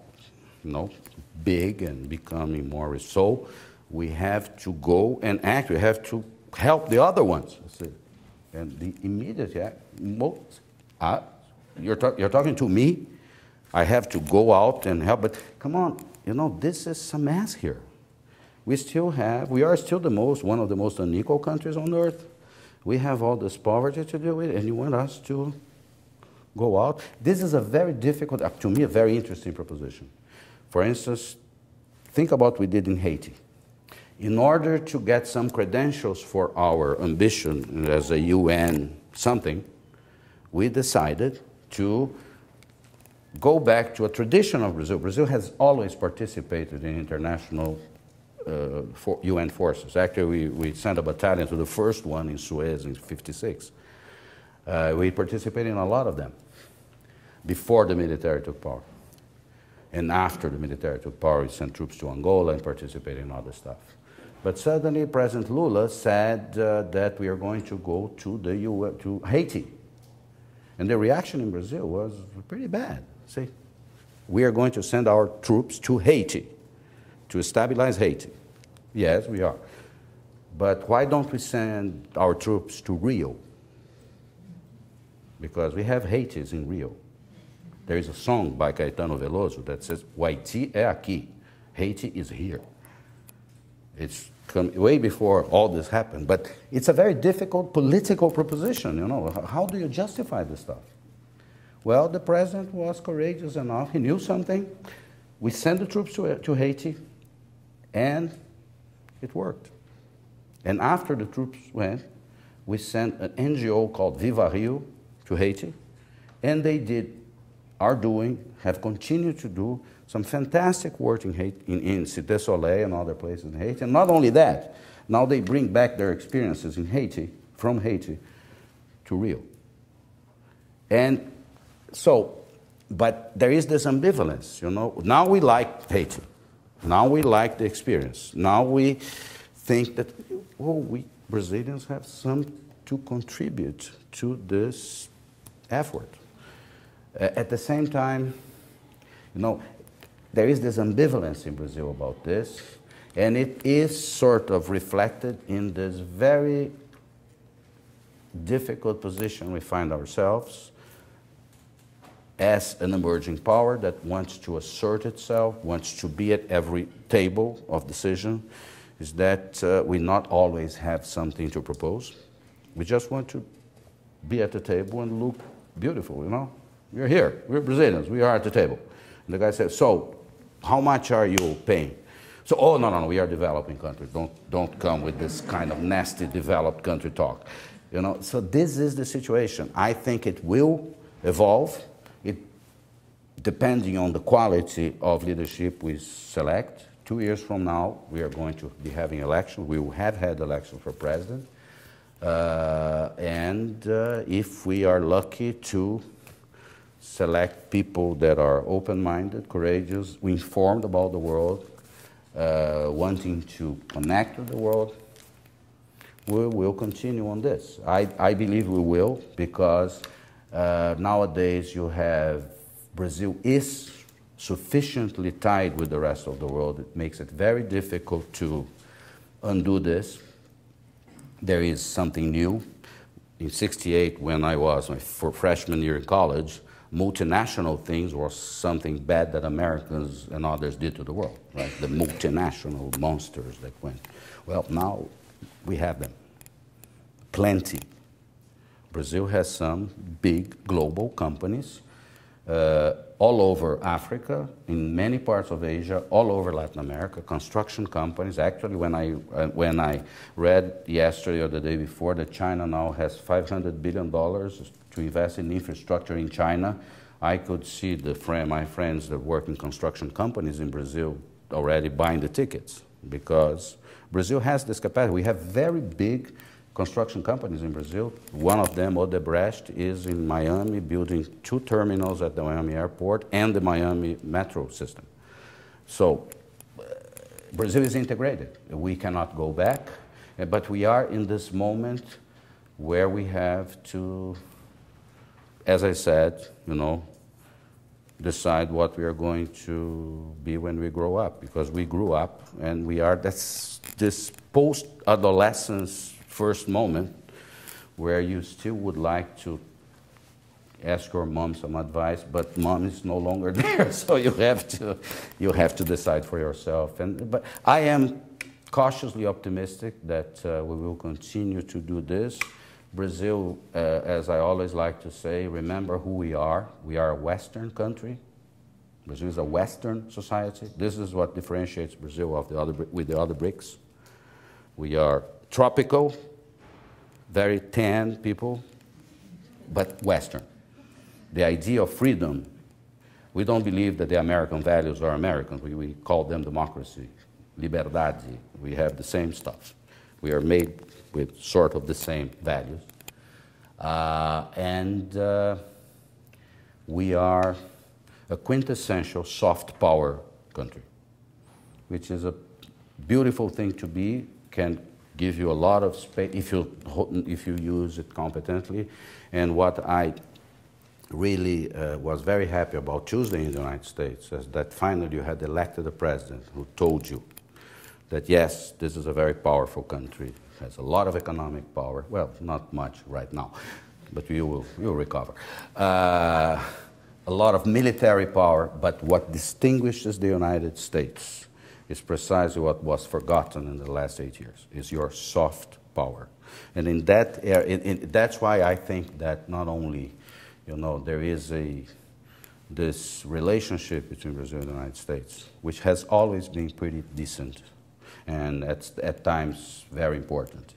big and becoming more so. We have to go and actually have to help the other ones. And the immediate, you're talking to me? I have to go out and help, but come on, this is a mess here. We are still one of the most unequal countries on earth. We have all this poverty to deal with, and you want us to go out? This is a very difficult, to me, a very interesting proposition. For instance, think about what we did in Haiti. In order to get some credentials for our ambition as a UN something, we decided to go back to a tradition of Brazil. Brazil has always participated in international UN forces. Actually, we sent a battalion to the first one in Suez in '56. We participated in a lot of them before the military took power. And after the military took power, we sent troops to Angola and participated in other stuff. But suddenly, President Lula said that we are going to go to Haiti. And the reaction in Brazil was pretty bad. See, we are going to send our troops to Haiti to stabilize Haiti. Yes, we are. But why don't we send our troops to Rio? Because we have Haitis in Rio. There is a song by Caetano Veloso that says, Haiti é aqui. Haiti is here. It's come way before all this happened. But it's a very difficult political proposition, you know. How do you justify this stuff? Well, the president was courageous enough. He knew something. We sent the troops to Haiti, and it worked. And after the troops went, we sent an NGO called Viva Rio to Haiti, and they have continued to do some fantastic work in Haiti, in Cité Soleil and other places in Haiti. And not only that, now they bring back their experiences in Haiti, from Haiti to Rio. And so, but there is this ambivalence, you know. Now we like Haiti. Now we like the experience. Now we think that, oh, we Brazilians have some to contribute to this effort. At the same time, you know, there is this ambivalence in Brazil about this, and it is sort of reflected in this very difficult position we find ourselves as an emerging power that wants to assert itself, wants to be at every table of decision, is that we not always have something to propose. We just want to be at the table and look beautiful, you know? We're here, we're Brazilians, we are at the table. And the guy says, so, how much are you paying? So, oh, no, we are developing countries. Don't come with this kind of nasty developed country talk. You know, so this is the situation. I think it will evolve. Depending on the quality of leadership we select. 2 years from now, we are going to be having elections. We will have had elections for president. If we are lucky to select people that are open-minded, courageous, informed about the world, wanting to connect with the world, we will continue on this. I believe we will, because nowadays you have Brazil is sufficiently tied with the rest of the world. It makes it very difficult to undo this. There is something new. In '68, when I was my freshman year in college, multinational things were something bad that Americans and others did to the world, right? The multinational monsters that went. Well, now we have them. Plenty. Brazil has some big global companies all over Africa, in many parts of Asia, all over Latin America, construction companies. Actually, when I read yesterday or the day before that China now has $500 billion to invest in infrastructure in China, I could see my friends that work in construction companies in Brazil already buying the tickets, because Brazil has this capacity. We have very big construction companies in Brazil. One of them, Odebrecht, is in Miami building 2 terminals at the Miami airport and the Miami metro system. So Brazil is integrated. We cannot go back, but we are in this moment where we have to, as I said, you know, decide what we are going to be when we grow up, because we grew up and we are, that's this post-adolescence first moment where you still would like to ask your mom some advice, but mom is no longer there, so you have to decide for yourself. But I am cautiously optimistic that we will continue to do this. Brazil, as I always like to say, remember who we are. We are a Western country. Brazil is a Western society. This is what differentiates Brazil with the other BRICS. We are tropical, very tan people, but Western. the idea of freedom, we don't believe that the American values are American. We call them democracy, liberdade. We have the same stuff. We are made with sort of the same values. We are a quintessential soft power country, which is a beautiful thing to be, can give you a lot of space if you use it competently. And what I really was very happy about Tuesday in the United States is that finally you had elected a president who told you that yes, this is a very powerful country, has a lot of economic power, well, not much right now, but you'll recover. A lot of military power, but what distinguishes the United States is precisely what was forgotten in the last 8 years, is your soft power. And in that that's why I think that not only, there is this relationship between Brazil and the United States, which has always been pretty decent, and at times very important,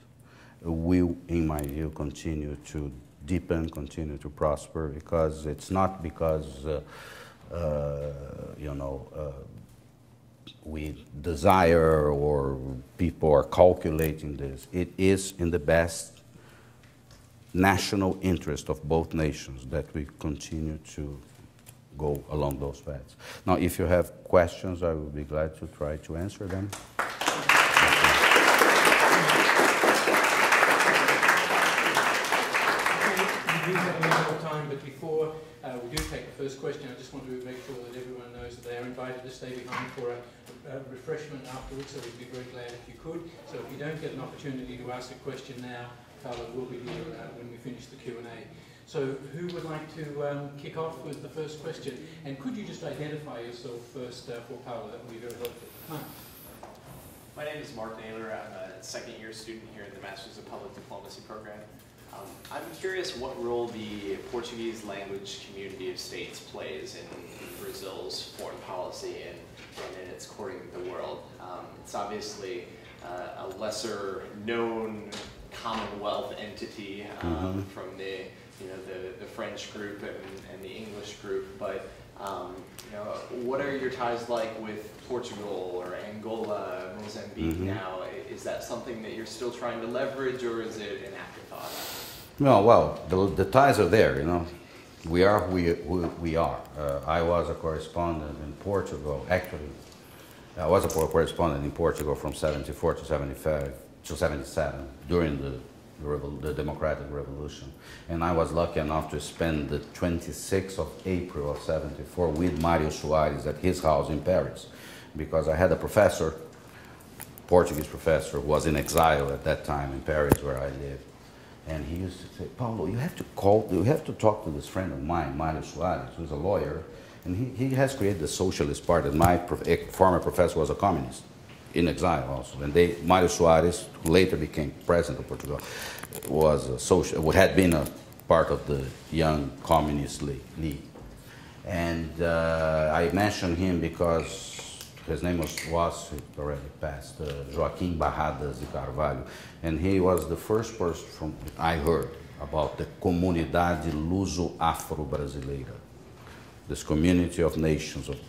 will, in my view, continue to deepen, continue to prosper, because it's not because, we desire or people are calculating this. It is in the best national interest of both nations that we continue to go along those paths. Now, if you have questions, I will be glad to try to answer them. We do have a little more time, but before we do take the first question, I just want to make sure that everyone knows that they are invited to stay behind for a refreshment afterwards, so we'd be very glad if you could. So if you don't get an opportunity to ask a question now, Paulo will be here when we finish the Q&A. So who would like to kick off with the first question? And could you just identify yourself first for Paulo? That would be very helpful. My name is Mark Naylor. I'm a second-year student here in the Masters of Public Diplomacy program. I'm curious what role the Portuguese language community of states plays in Brazil's foreign policy and in its courting the world. It's obviously a lesser-known Commonwealth entity from the French group and the English group, but what are your ties like with Portugal or Angola, Mozambique now? Is that something that you're still trying to leverage, or is it an afterthought? No, well, the ties are there, We are who we are. I was a correspondent in Portugal. Actually, I was a correspondent in Portugal from 74 to 75 to 77 during the Democratic Revolution. And I was lucky enough to spend the 26th of April of 74 with Mário Soares at his house in Paris, because I had a professor, Portuguese professor, who was in exile at that time in Paris where I lived. And he used to say, Paulo, you have to talk to this friend of mine, Mário Soares, who's a lawyer, and he has created the Socialist Party. And my former professor was a communist, in exile also. And Mário Soares, who later became president of Portugal, was had been a part of the Young Communist League. And I mentioned him because his name was already passed, Joaquim Barradas de Carvalho, and he was the first person I heard about the Comunidade Luso-Afro-Brasileira, this community of nations of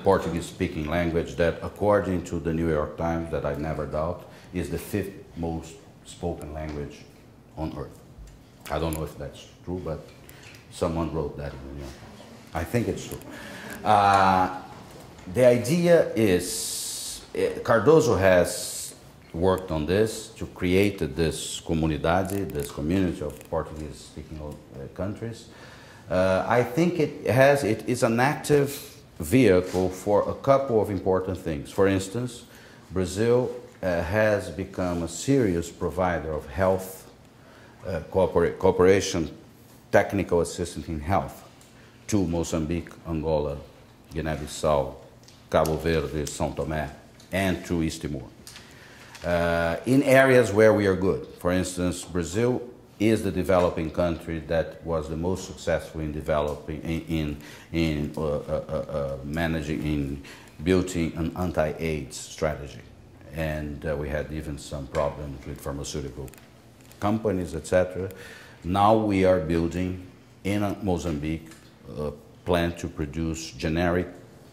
Portuguese-speaking language that, according to the New York Times, that I never doubt, is the 5th most spoken language on earth. I don't know if that's true, but someone wrote that in the New York Times. I think it's true. The idea is, Cardoso has worked on this to create this comunidade, this community of Portuguese-speaking countries. I think it is an active vehicle for a couple of important things. For instance, Brazil has become a serious provider of health cooperation, technical assistance in health to Mozambique, Angola, Guinea-Bissau, Cabo Verde, São Tomé, and to East Timor. In areas where we are good. For instance, Brazil is the developing country that was the most successful in developing, building an anti-AIDS strategy. And we had even some problems with pharmaceutical companies, etc. Now we are building in Mozambique plan to produce generic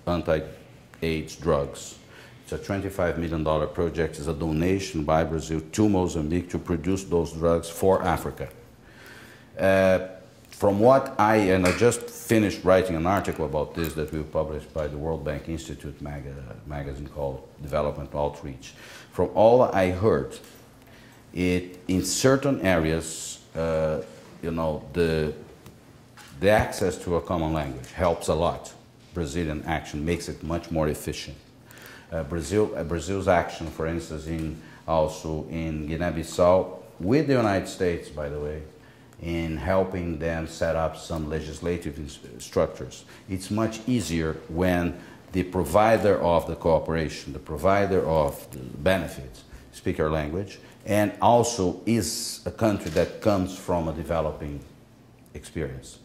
anti-AIDS drugs. It's a $25 million project. It's a donation by Brazil to Mozambique to produce those drugs for Africa. From what I just finished writing an article about this that we published by the World Bank Institute magazine called Development Outreach. From all I heard, in certain areas, you know, the access to a common language helps a lot. Brazilian action makes it much more efficient. Brazil's action, for instance, also in Guinea-Bissau, with the United States, by the way, in helping them set up some legislative structures. It's much easier when the provider of the cooperation, the provider of the benefits, speak our language, and also is a country that comes from a developing experience.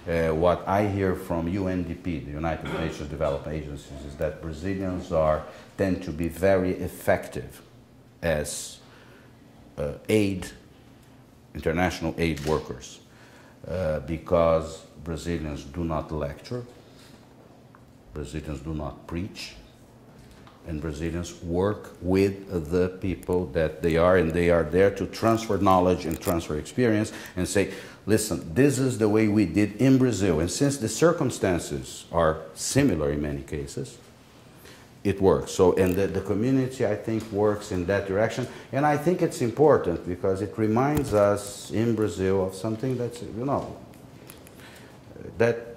What I hear from UNDP, the United Nations Development Agencies, is that Brazilians tend to be very effective as international aid workers, because Brazilians do not lecture, Brazilians do not preach, and Brazilians work with the people that they are, and they are there to transfer knowledge and transfer experience and say, listen, this is the way we did in Brazil. And since the circumstances are similar in many cases, it works. So, and the community, I think, works in that direction. And I think it's important because it reminds us in Brazil of something that's, you know, that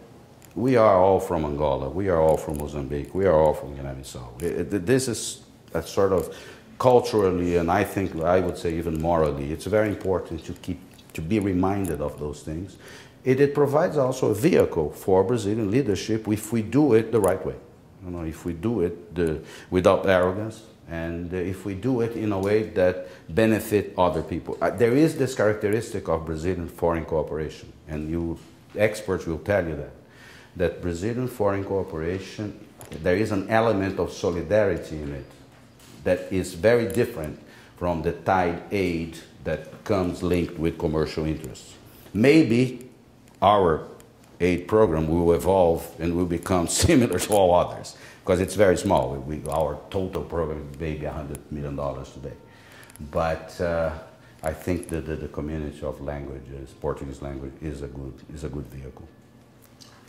we are all from Angola, we are all from Mozambique, we are all from Guinea-Bissau. This is a sort of culturally, and I think, I would say even morally, it's very important to be reminded of those things. It provides also a vehicle for Brazilian leadership if we do it the right way. You know, if we do it without arrogance, and if we do it in a way that benefit other people. There is this characteristic of Brazilian foreign cooperation, and experts will tell you that Brazilian foreign cooperation, there is an element of solidarity in it that is very different from the tied aid that comes linked with commercial interests. Maybe our aid program will evolve and will become similar to all others, because it's very small. Our total program is maybe $100 million today. But I think that the community of languages, Portuguese language, is a good vehicle.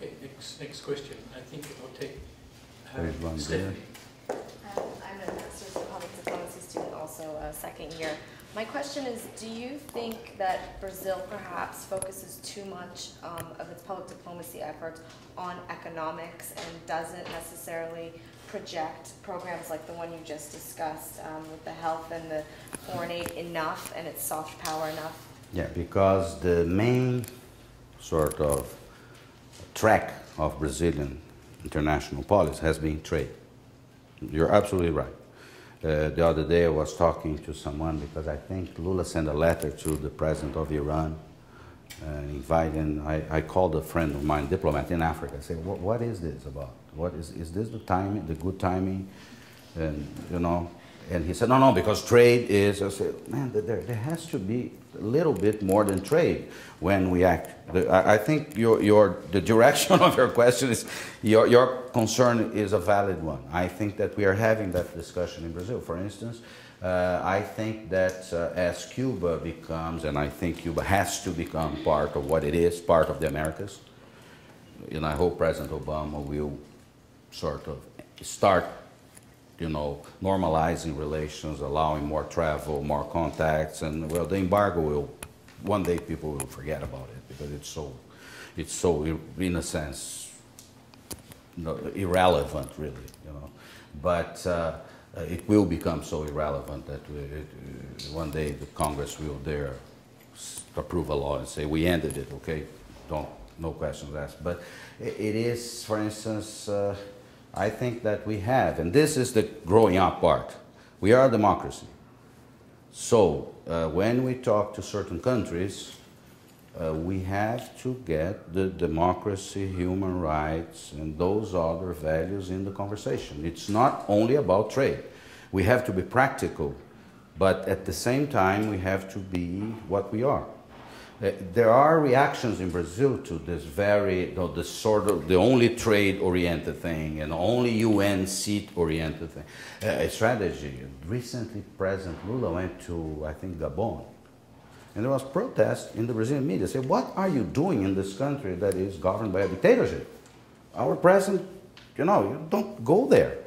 Okay, next question. I think I'll take Stephanie. I'm a Master's of Public Diplomacy student, also a second year. My question is, do you think that Brazil perhaps focuses too much of its public diplomacy efforts on economics and doesn't necessarily project programs like the one you just discussed with the health and the foreign aid enough and its soft power enough? Yeah, because the main sort of track of Brazilian international policy has been trade. You're absolutely right. The other day I was talking to someone because I think Lula sent a letter to the president of Iran inviting, I called a friend of mine, diplomat in Africa. I said, what is this about? Is this the timing, the good timing? And, you know, and he said, no, because trade is, I said, man, there has to be a little bit more than trade when we act. I think the direction of your question is, your concern is a valid one. I think that we are having that discussion in Brazil. For instance, I think that as Cuba becomes, and I think Cuba has to become part of what it is, part of the Americas, and I hope President Obama will sort of start, you know, normalizing relations, allowing more travel, more contacts, and well, the embargo will, one day people will forget about it because it's so in a sense, irrelevant really, you know. But it will become so irrelevant that one day the Congress will dare approve a law and say we ended it, okay? No questions asked. But it is, for instance, I think that we have, and this is the growing up part. We are a democracy. So when we talk to certain countries, we have to get the democracy, human rights, and those other values in the conversation. It's not only about trade. We have to be practical, but at the same time, we have to be what we are. There are reactions in Brazil to this very, the sort of, the only trade-oriented thing and only UN seat-oriented thing, strategy. Recently, President Lula went to, I think, Gabon. And there was protest in the Brazilian media. Say, what are you doing in this country that is governed by a dictatorship? Our president, you don't go there.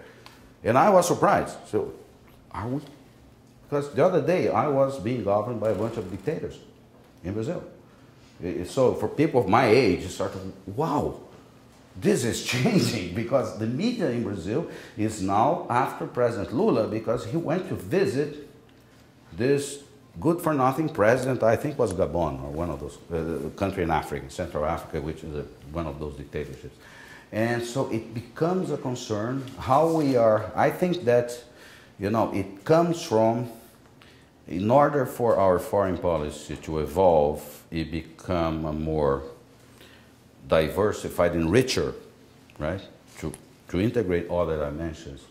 And I was surprised. So, are we? Because the other day, I was being governed by a bunch of dictators in Brazil. So for people of my age, it's sort of, wow, this is changing, because the media in Brazil is now after President Lula, because he went to visit this good-for-nothing president, I think was Gabon, or one of those country in Africa, Central Africa, which is one of those dictatorships. And so it becomes a concern how we are. I think that, it comes from, in order for our foreign policy to evolve, it become a more diversified and richer, right? To integrate all the dimensions.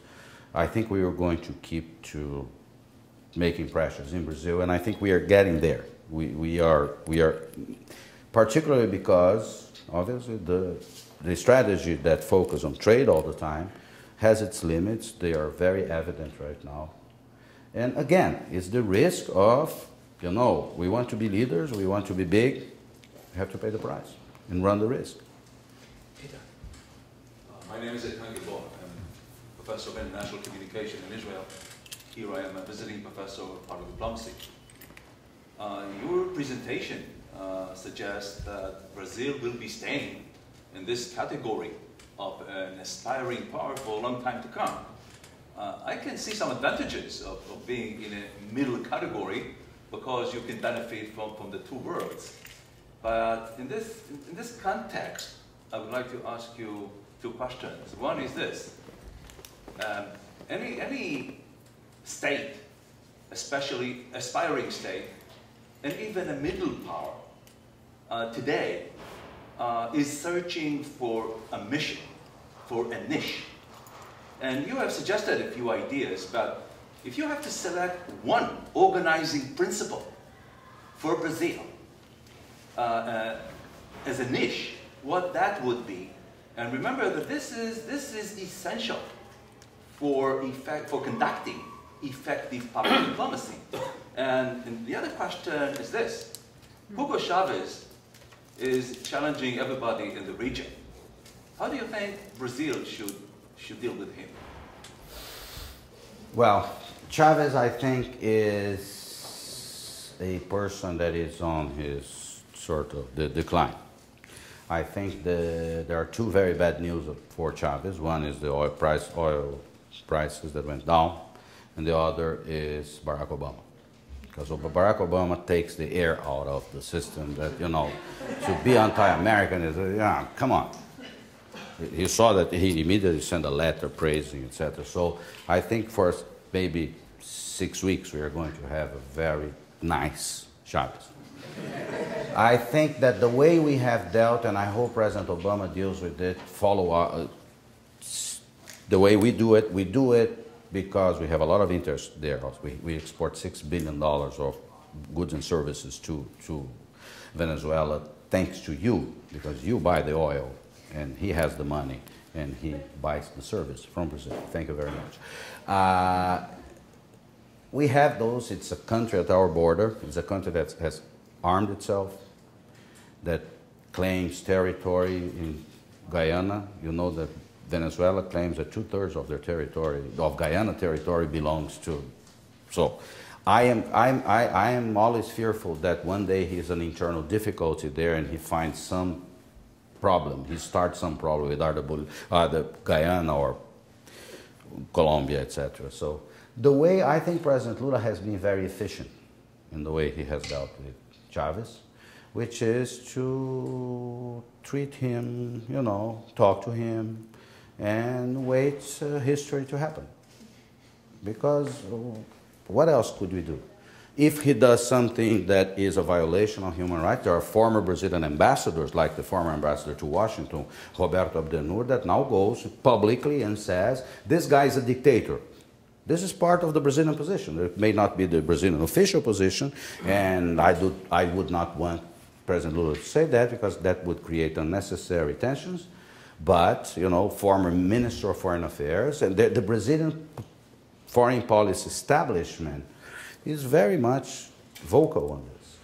I think we are going to keep to making pressures in Brazil, and I think we are getting there. We are particularly because obviously the strategy that focuses on trade all the time has its limits. They are very evident right now. And again, it's the risk of, we want to be leaders, we want to be big, we have to pay the price and run the risk. Peter. My name is Ethan Gilbert. I'm Professor of International Communication in Israel. Here I am a visiting professor of public diplomacy. Your presentation suggests that Brazil will be staying in this category of an aspiring power for a long time to come. I can see some advantages of being in a middle category because you can benefit from the two worlds. But in this context, I would like to ask you two questions. One is this. Any state, especially aspiring state, and even a middle power today is searching for a mission, for a niche. And you have suggested a few ideas, but if you have to select one organizing principle for Brazil as a niche, what that would be. And remember that this is essential for conducting effective public diplomacy. And the other question is this. Hugo Chavez is challenging everybody in the region. How do you think Brazil should deal with him? Well, Chavez, I think, is a person that is on his sort of the decline. I think there are two very bad news for Chavez. One is the oil prices that went down, and the other is Barack Obama. Because Barack Obama takes the air out of the system that, to be anti-American is, come on. You saw that he immediately sent a letter praising, etc. So I think for maybe 6 weeks we are going to have a very nice Chavez. I think that the way we have dealt, and I hope President Obama deals with it, the way we do it because we have a lot of interest there. We export $6 billion of goods and services to Venezuela, thanks to you, because you buy the oil, and he has the money, and he buys the service from Brazil. Thank you very much. We have those. It's a country at our border. It's a country that has armed itself, that claims territory in Guyana. You know that Venezuela claims that 2/3 of their territory, of Guyana territory, belongs to. So I am always fearful that one day he has an internal difficulty there and he finds some problem. He starts some problem with either Guyana or Colombia, etc. So the way I think President Lula has been very efficient in the way he has dealt with Chavez, which is to treat him, talk to him, and wait history to happen. Because what else could we do? If he does something that is a violation of human rights, there are former Brazilian ambassadors, like the former ambassador to Washington, Roberto Abdenur, that now goes publicly and says, this guy is a dictator. This is part of the Brazilian position. It may not be the Brazilian official position, and I would not want President Lula to say that because that would create unnecessary tensions. But, you know, former Minister of Foreign Affairs and the Brazilian foreign policy establishment is very much vocal on this.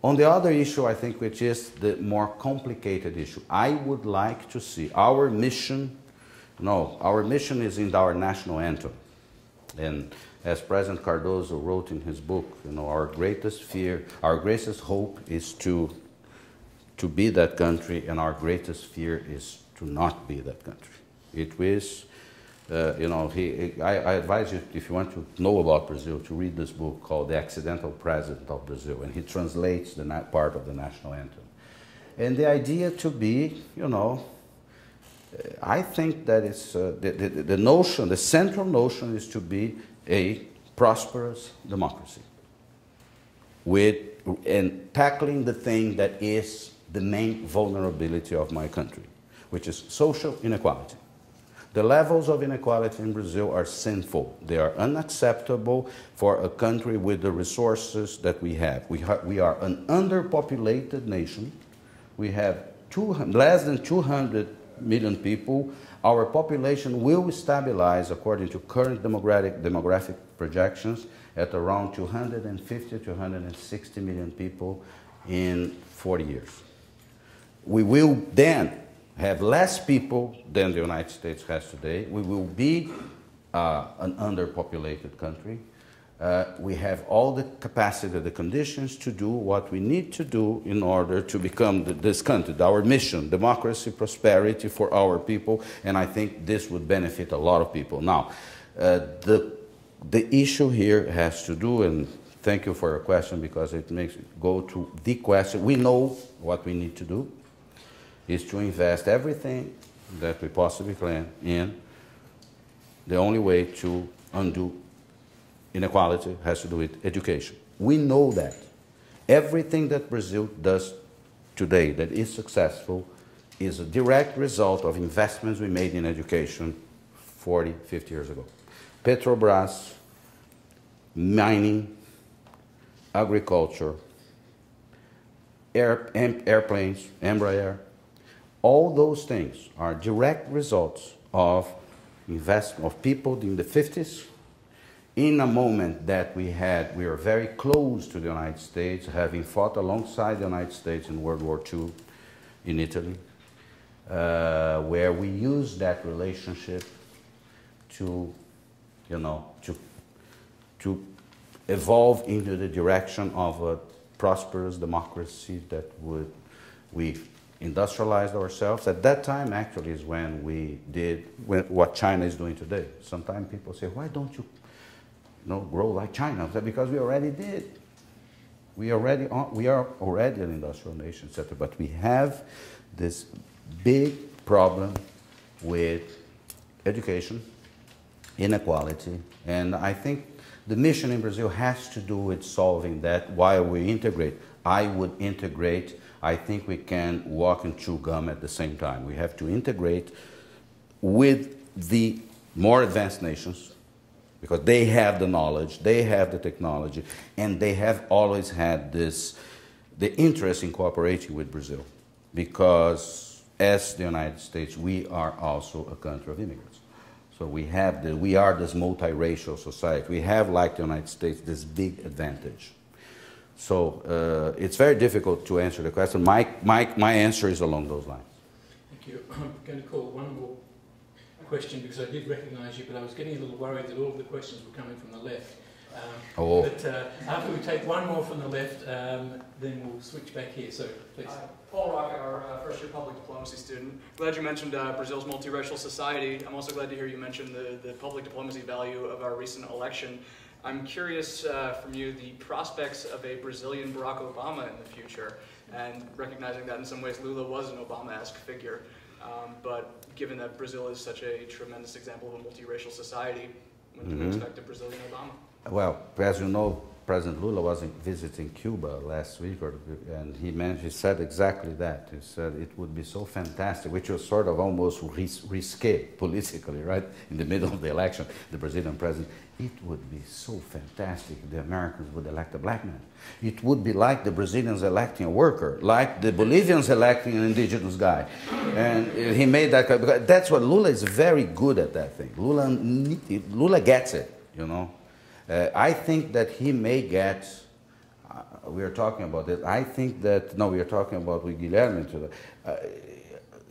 On the other issue, I think, which is the more complicated issue, I would like to see our mission. No, our mission is in our national anthem. And as President Cardoso wrote in his book, you know, our greatest fear, our greatest hope is to be that country, and our greatest fear is to not be that country. It is, you know, I advise you, if you want to know about Brazil, to read this book called The Accidental President of Brazil, and he translates the part of the national anthem. And the idea to be, you know, I think that it's, the notion, the central notion is to be a prosperous democracy and tackling the thing that is the main vulnerability of my country, which is social inequality. The levels of inequality in Brazil are sinful. They are unacceptable for a country with the resources that we have. We are an underpopulated nation. We have less than 200 million people. Our population will stabilize, according to current demographic projections, at around 250 to 160 million people in 40 years. We will then have less people than the United States has today. We will be an underpopulated country. We have all the capacity, the conditions to do what we need to do in order to become this country, our mission, democracy, prosperity for our people, and I think this would benefit a lot of people. Now, the issue here has to do, and thank you for your question because it makes it go to the question. We know what we need to do is to invest everything that we possibly can in. The only way to undo inequality has to do with education. We know that. Everything that Brazil does today that is successful is a direct result of investments we made in education 40, 50 years ago. Petrobras, mining, agriculture, airplanes, Embraer, all those things are direct results of investment of people in the 50s, in a moment that we were very close to the United States, having fought alongside the United States in World War II in Italy, where we used that relationship to, you know, to evolve into the direction of a prosperous democracy that we industrialized ourselves. At that time, actually, is when we did what China is doing today. Sometimes people say, why don't you grow like China? Because we already did. We are already an industrial nation, etc. But we have this big problem with education, inequality, and I think the mission in Brazil has to do with solving that while we integrate. I would integrate. I think we can walk and chew gum at the same time. We have to integrate with the more advanced nations because they have the knowledge, they have the technology, and they have always had the interest in cooperating with Brazil because as the United States, we are also a country of immigrants. So we are this multiracial society. We have, like the United States, this big advantage. So it's very difficult to answer the question. My answer is along those lines. Thank you. I'm going to call one more question because I did recognise you, but I was getting a little worried that all of the questions were coming from the left. But after we take one more from the left, then we'll switch back here. So please. Paul Rock, our first-year public diplomacy student. Glad you mentioned Brazil's multiracial society. I'm also glad to hear you mention the public diplomacy value of our recent election. I'm curious from you the prospects of a Brazilian Barack Obama in the future, and recognizing that in some ways Lula was an Obama-esque figure. But given that Brazil is such a tremendous example of a multiracial society, when do we expect a Brazilian Obama? Well, as you know, President Lula was visiting Cuba last week, and he said exactly that. He said it would be so fantastic, which was sort of almost risque politically, right? In the middle of the election, the Brazilian president, it would be so fantastic if the Americans would elect a black man. It would be like the Brazilians electing a worker, like the Bolivians electing an indigenous guy. And he made that, because that's what Lula is very good at, that thing. Lula gets it, you know. I think that he may get, we are talking about it, I think that, no, we are talking about with Guilherme today.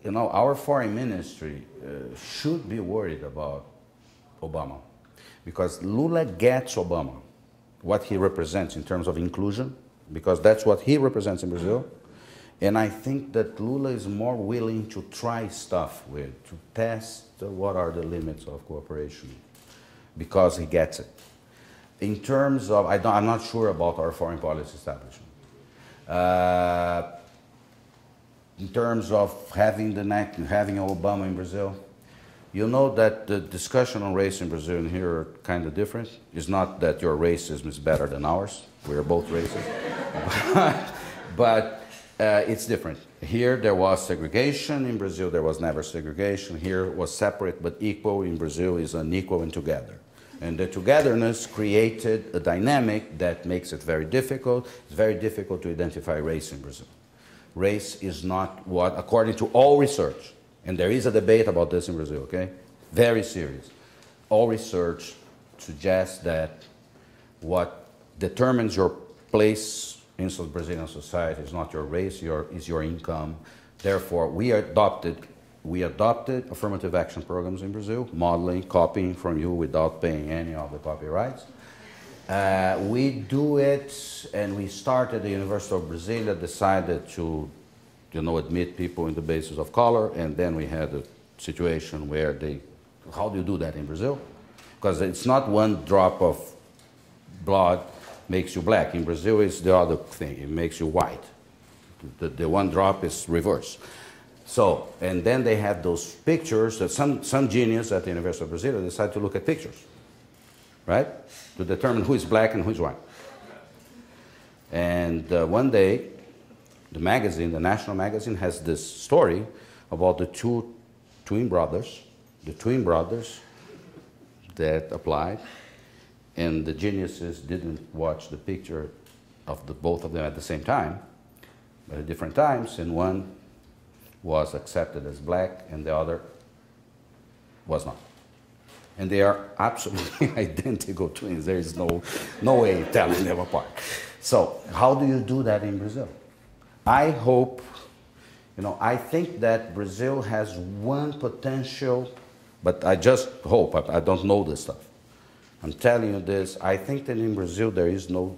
You know, our foreign ministry should be worried about Obama, because Lula gets Obama, what he represents in terms of inclusion, because that's what he represents in Brazil. And I think that Lula is more willing to try stuff with, to test what are the limits of cooperation, because he gets it. In terms of, I'm not sure about our foreign policy establishment. In terms of having Obama in Brazil, you know that the discussion on race in Brazil and here are kind of different. It's not that your racism is better than ours. We're both racist. but it's different. Here there was segregation. In Brazil there was never segregation. Here it was separate but equal. In Brazil is unequal and together. And the togetherness created a dynamic that makes it very difficult. It's very difficult to identify race in Brazil. Race is not what, according to all research, and there is a debate about this in Brazil, okay? Very serious. All research suggests that what determines your place in Brazilian society is not your race, is your income. Therefore, we adopted affirmative action programs in Brazil, modeling, copying from you without paying any of the copyrights. We do it, and we started the University of Brasilia, decided to, you know, admit people on the basis of color, and then we had a situation where how do you do that in Brazil? Because it's not one drop of blood makes you black. In Brazil, it's the other thing, it makes you white. The one drop is reverse. So, and then they had those pictures that some genius at the University of Brasilia decided to look at pictures, right? To determine who is black and who is white. And one day, the magazine, the national magazine, has this story about the twin brothers that applied, and the geniuses didn't watch the picture of both of them at the same time, but at different times, and one was accepted as black and the other was not. And they are absolutely identical twins. There is no way telling them apart. So how do you do that in Brazil? I hope, you know, I think that Brazil has one potential, but I just hope, I don't know this stuff. I'm telling you this, I think that in Brazil there is no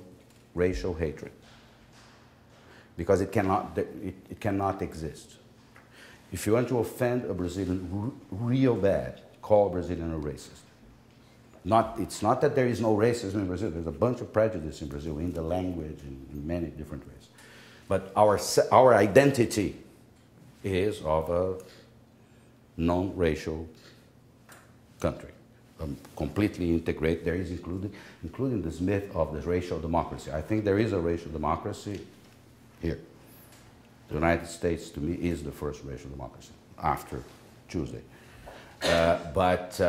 racial hatred, because it cannot exist. If you want to offend a Brazilian real bad, call a Brazilian a racist. It's not that there is no racism in Brazil. There's a bunch of prejudice in Brazil, in the language, in many different ways. But our identity is of a non-racial country, completely integrated. There is including this myth of the racial democracy. I think there is a racial democracy here. The United States, to me, is the first racial democracy after Tuesday. But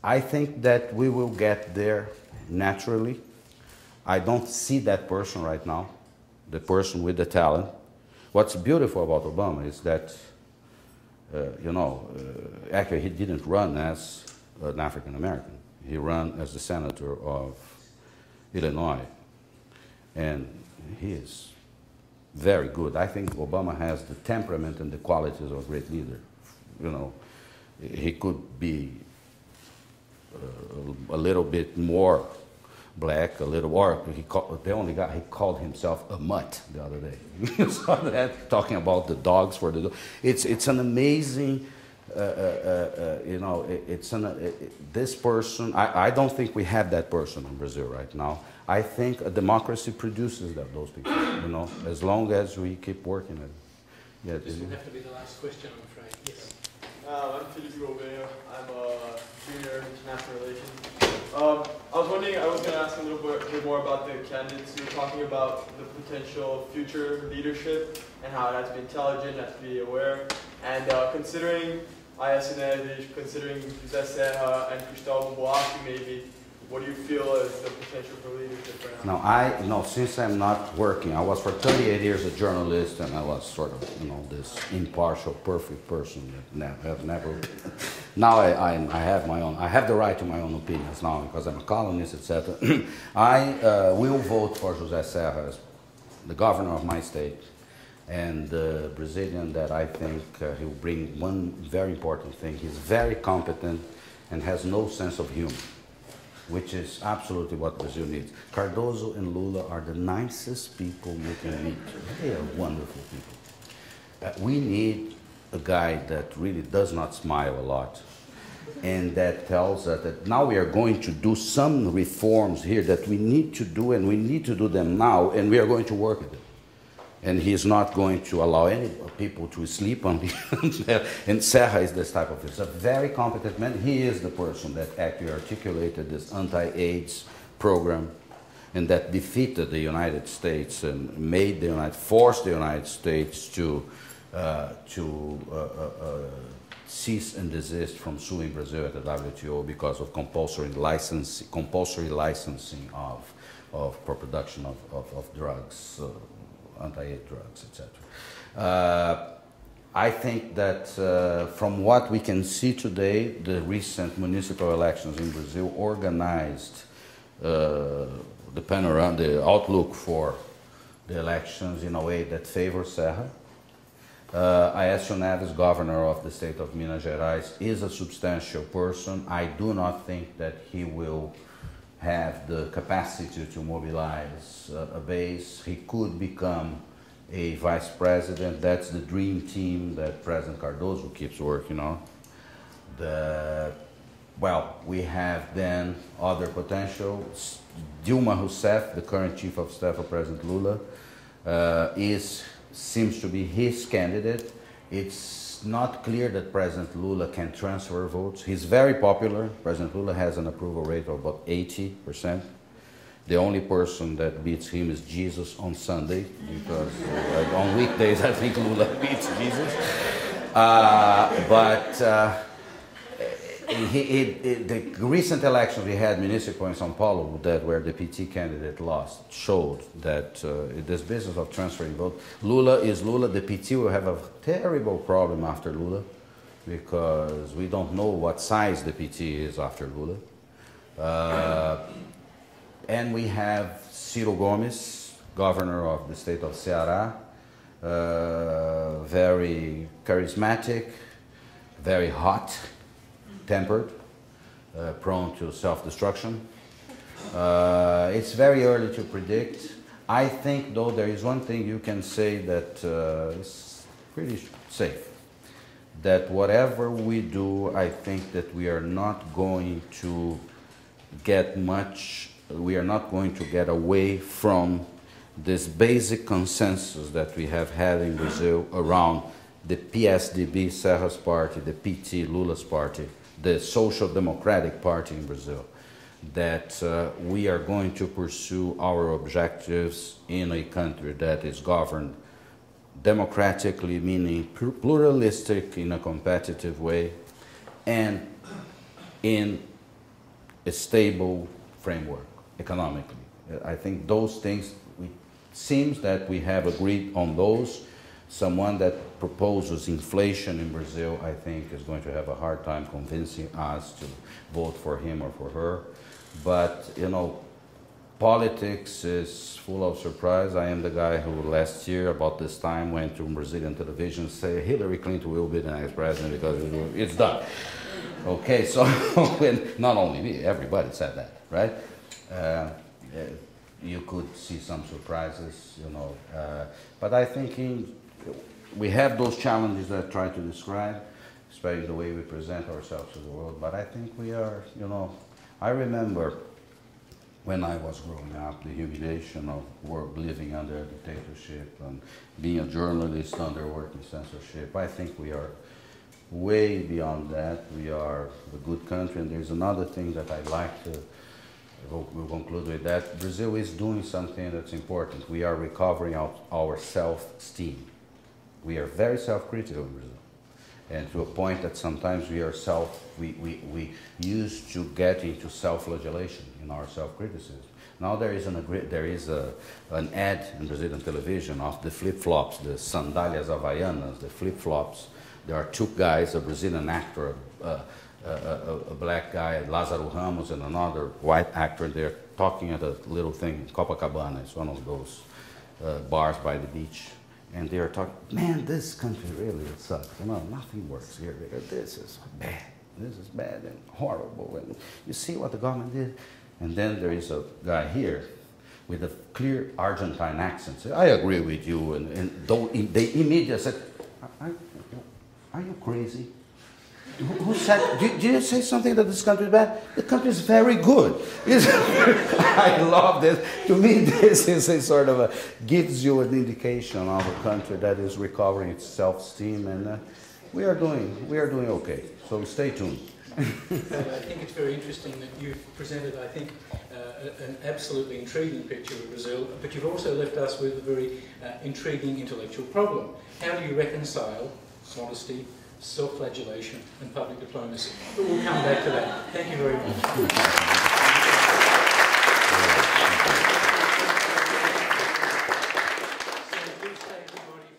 I think that we will get there naturally. I don't see that person right now, the person with the talent. What's beautiful about Obama is that, you know, actually he didn't run as an African American. He ran as the senator of Illinois, and he is very good. I think Obama has the temperament and the qualities of a great leader. You know, he could be a little bit more black, a little, or he called himself a mutt the other day. You saw that, talking about the dogs for the. It's an amazing, you know, this person. I don't think we have that person in Brazil right now. I think a democracy produces those people, you know, as long as we keep working at it. Yeah, this will have to be the last question, I'm afraid. Yes. I'm Philippe Gouveia. I'm a junior in international relations. I was wondering, I was going to ask a little bit more about the candidates. You were talking about the potential future leadership and how it has to be intelligent, it has to be aware. And considering Annenberg, considering José Serra and Cristóvão Buarque maybe, what do you feel is the potential for leadership right now? Since I'm not working, I was for 38 years a journalist, and I was sort of, this impartial, perfect person that have never. Now I have my own. I have the right to my own opinions now because I'm a columnist, etc. I will vote for José Serra as the governor of my state, and the Brazilian that I think he will bring one very important thing. He's very competent and has no sense of humor, which is absolutely what Brazil needs. Cardoso and Lula are the nicest people you can meet. They are wonderful people. We need a guy that really does not smile a lot and that tells us that now we are going to do some reforms here that we need to do, and we need to do them now, and we are going to work at it. And he's not going to allow any people to sleep on him. And Serra is this type of person. He's a very competent man. He is the person that actually articulated this anti-AIDS program and that defeated the United States and forced the United States to cease and desist from suing Brazil at the WTO because of compulsory licensing for production of drugs. Anti-AIDS drugs, etc. I think that from what we can see today, the recent municipal elections in Brazil organized the panorama, the outlook for the elections in a way that favors Serra. Aécio Neves, governor of the state of Minas Gerais, is a substantial person. I do not think that he will have the capacity to mobilize a base. He could become a vice president. That's the dream team that President Cardoso keeps working on. We have then other potentials. Dilma Rousseff, the current chief of staff of President Lula, seems to be his candidate. It's not clear that President Lula can transfer votes. He's very popular. President Lula has an approval rate of about 80%. The only person that beats him is Jesus on Sunday, because on weekdays I think Lula beats Jesus. The recent elections we had municipal in São Paulo, where the PT candidate lost, showed that this business of transferring votes, Lula is Lula. The PT will have a terrible problem after Lula, because we don't know what size the PT is after Lula. And we have Ciro Gomes, governor of the state of Ceará, very charismatic, very hot tempered, prone to self-destruction. It's very early to predict. I think, though, there is one thing you can say that is pretty safe. That whatever we do, I think that we are not going to get away from this basic consensus that we have had in Brazil around the PSDB, Serra's party, the PT, Lula's party, the Social Democratic Party in Brazil, that we are going to pursue our objectives in a country that is governed democratically, meaning pluralistic in a competitive way, and in a stable framework economically. I think those things, it seems that we have agreed on those. Someone that proposes inflation in Brazil, I think, is going to have a hard time convincing us to vote for him or for her. But, politics is full of surprise. I am the guy who last year, about this time, went to Brazilian television and said Hillary Clinton will be the next president because it's done. Okay, so not only me, everybody said that, right? You could see some surprises, but I think we have those challenges that I try to describe, especially the way we present ourselves to the world. But I think we are, I remember when I was growing up, the humiliation of living under a dictatorship and being a journalist under working censorship. I think we are way beyond that. We are a good country, and there's another thing that I'd like to, we'll conclude with that. Brazil is doing something that's important. We are recovering our self-esteem. We are very self-critical in Brazil, and to a point that sometimes we used to get into self-flagellation in our self-criticism. Now there is an ad in Brazilian television of the flip-flops, the sandálias havaianas, the flip-flops. There are two guys, a Brazilian actor, a black guy, Lázaro Ramos, and another white actor. They're talking at a little thing in Copacabana. It's one of those bars by the beach. And they're talking, man, this country really sucks. You know, nothing works here. This is bad. This is bad and horrible. And you see what the government did? And then there is a guy here with a clear Argentine accent. Say, I agree with you. And they immediately said, are you crazy? Who said, did you say something that this country is bad? The country is very good. I love this. To me, this is a sort of gives you an indication of a country that is recovering its self-esteem, and we are doing okay. So stay tuned. I think it's very interesting that you've presented, I think, an absolutely intriguing picture of Brazil, but you've also left us with a very intriguing intellectual problem. How do you reconcile modesty, self-flagellation and public diplomacy? But we'll come back to that. Thank you very much. So please stay, everybody.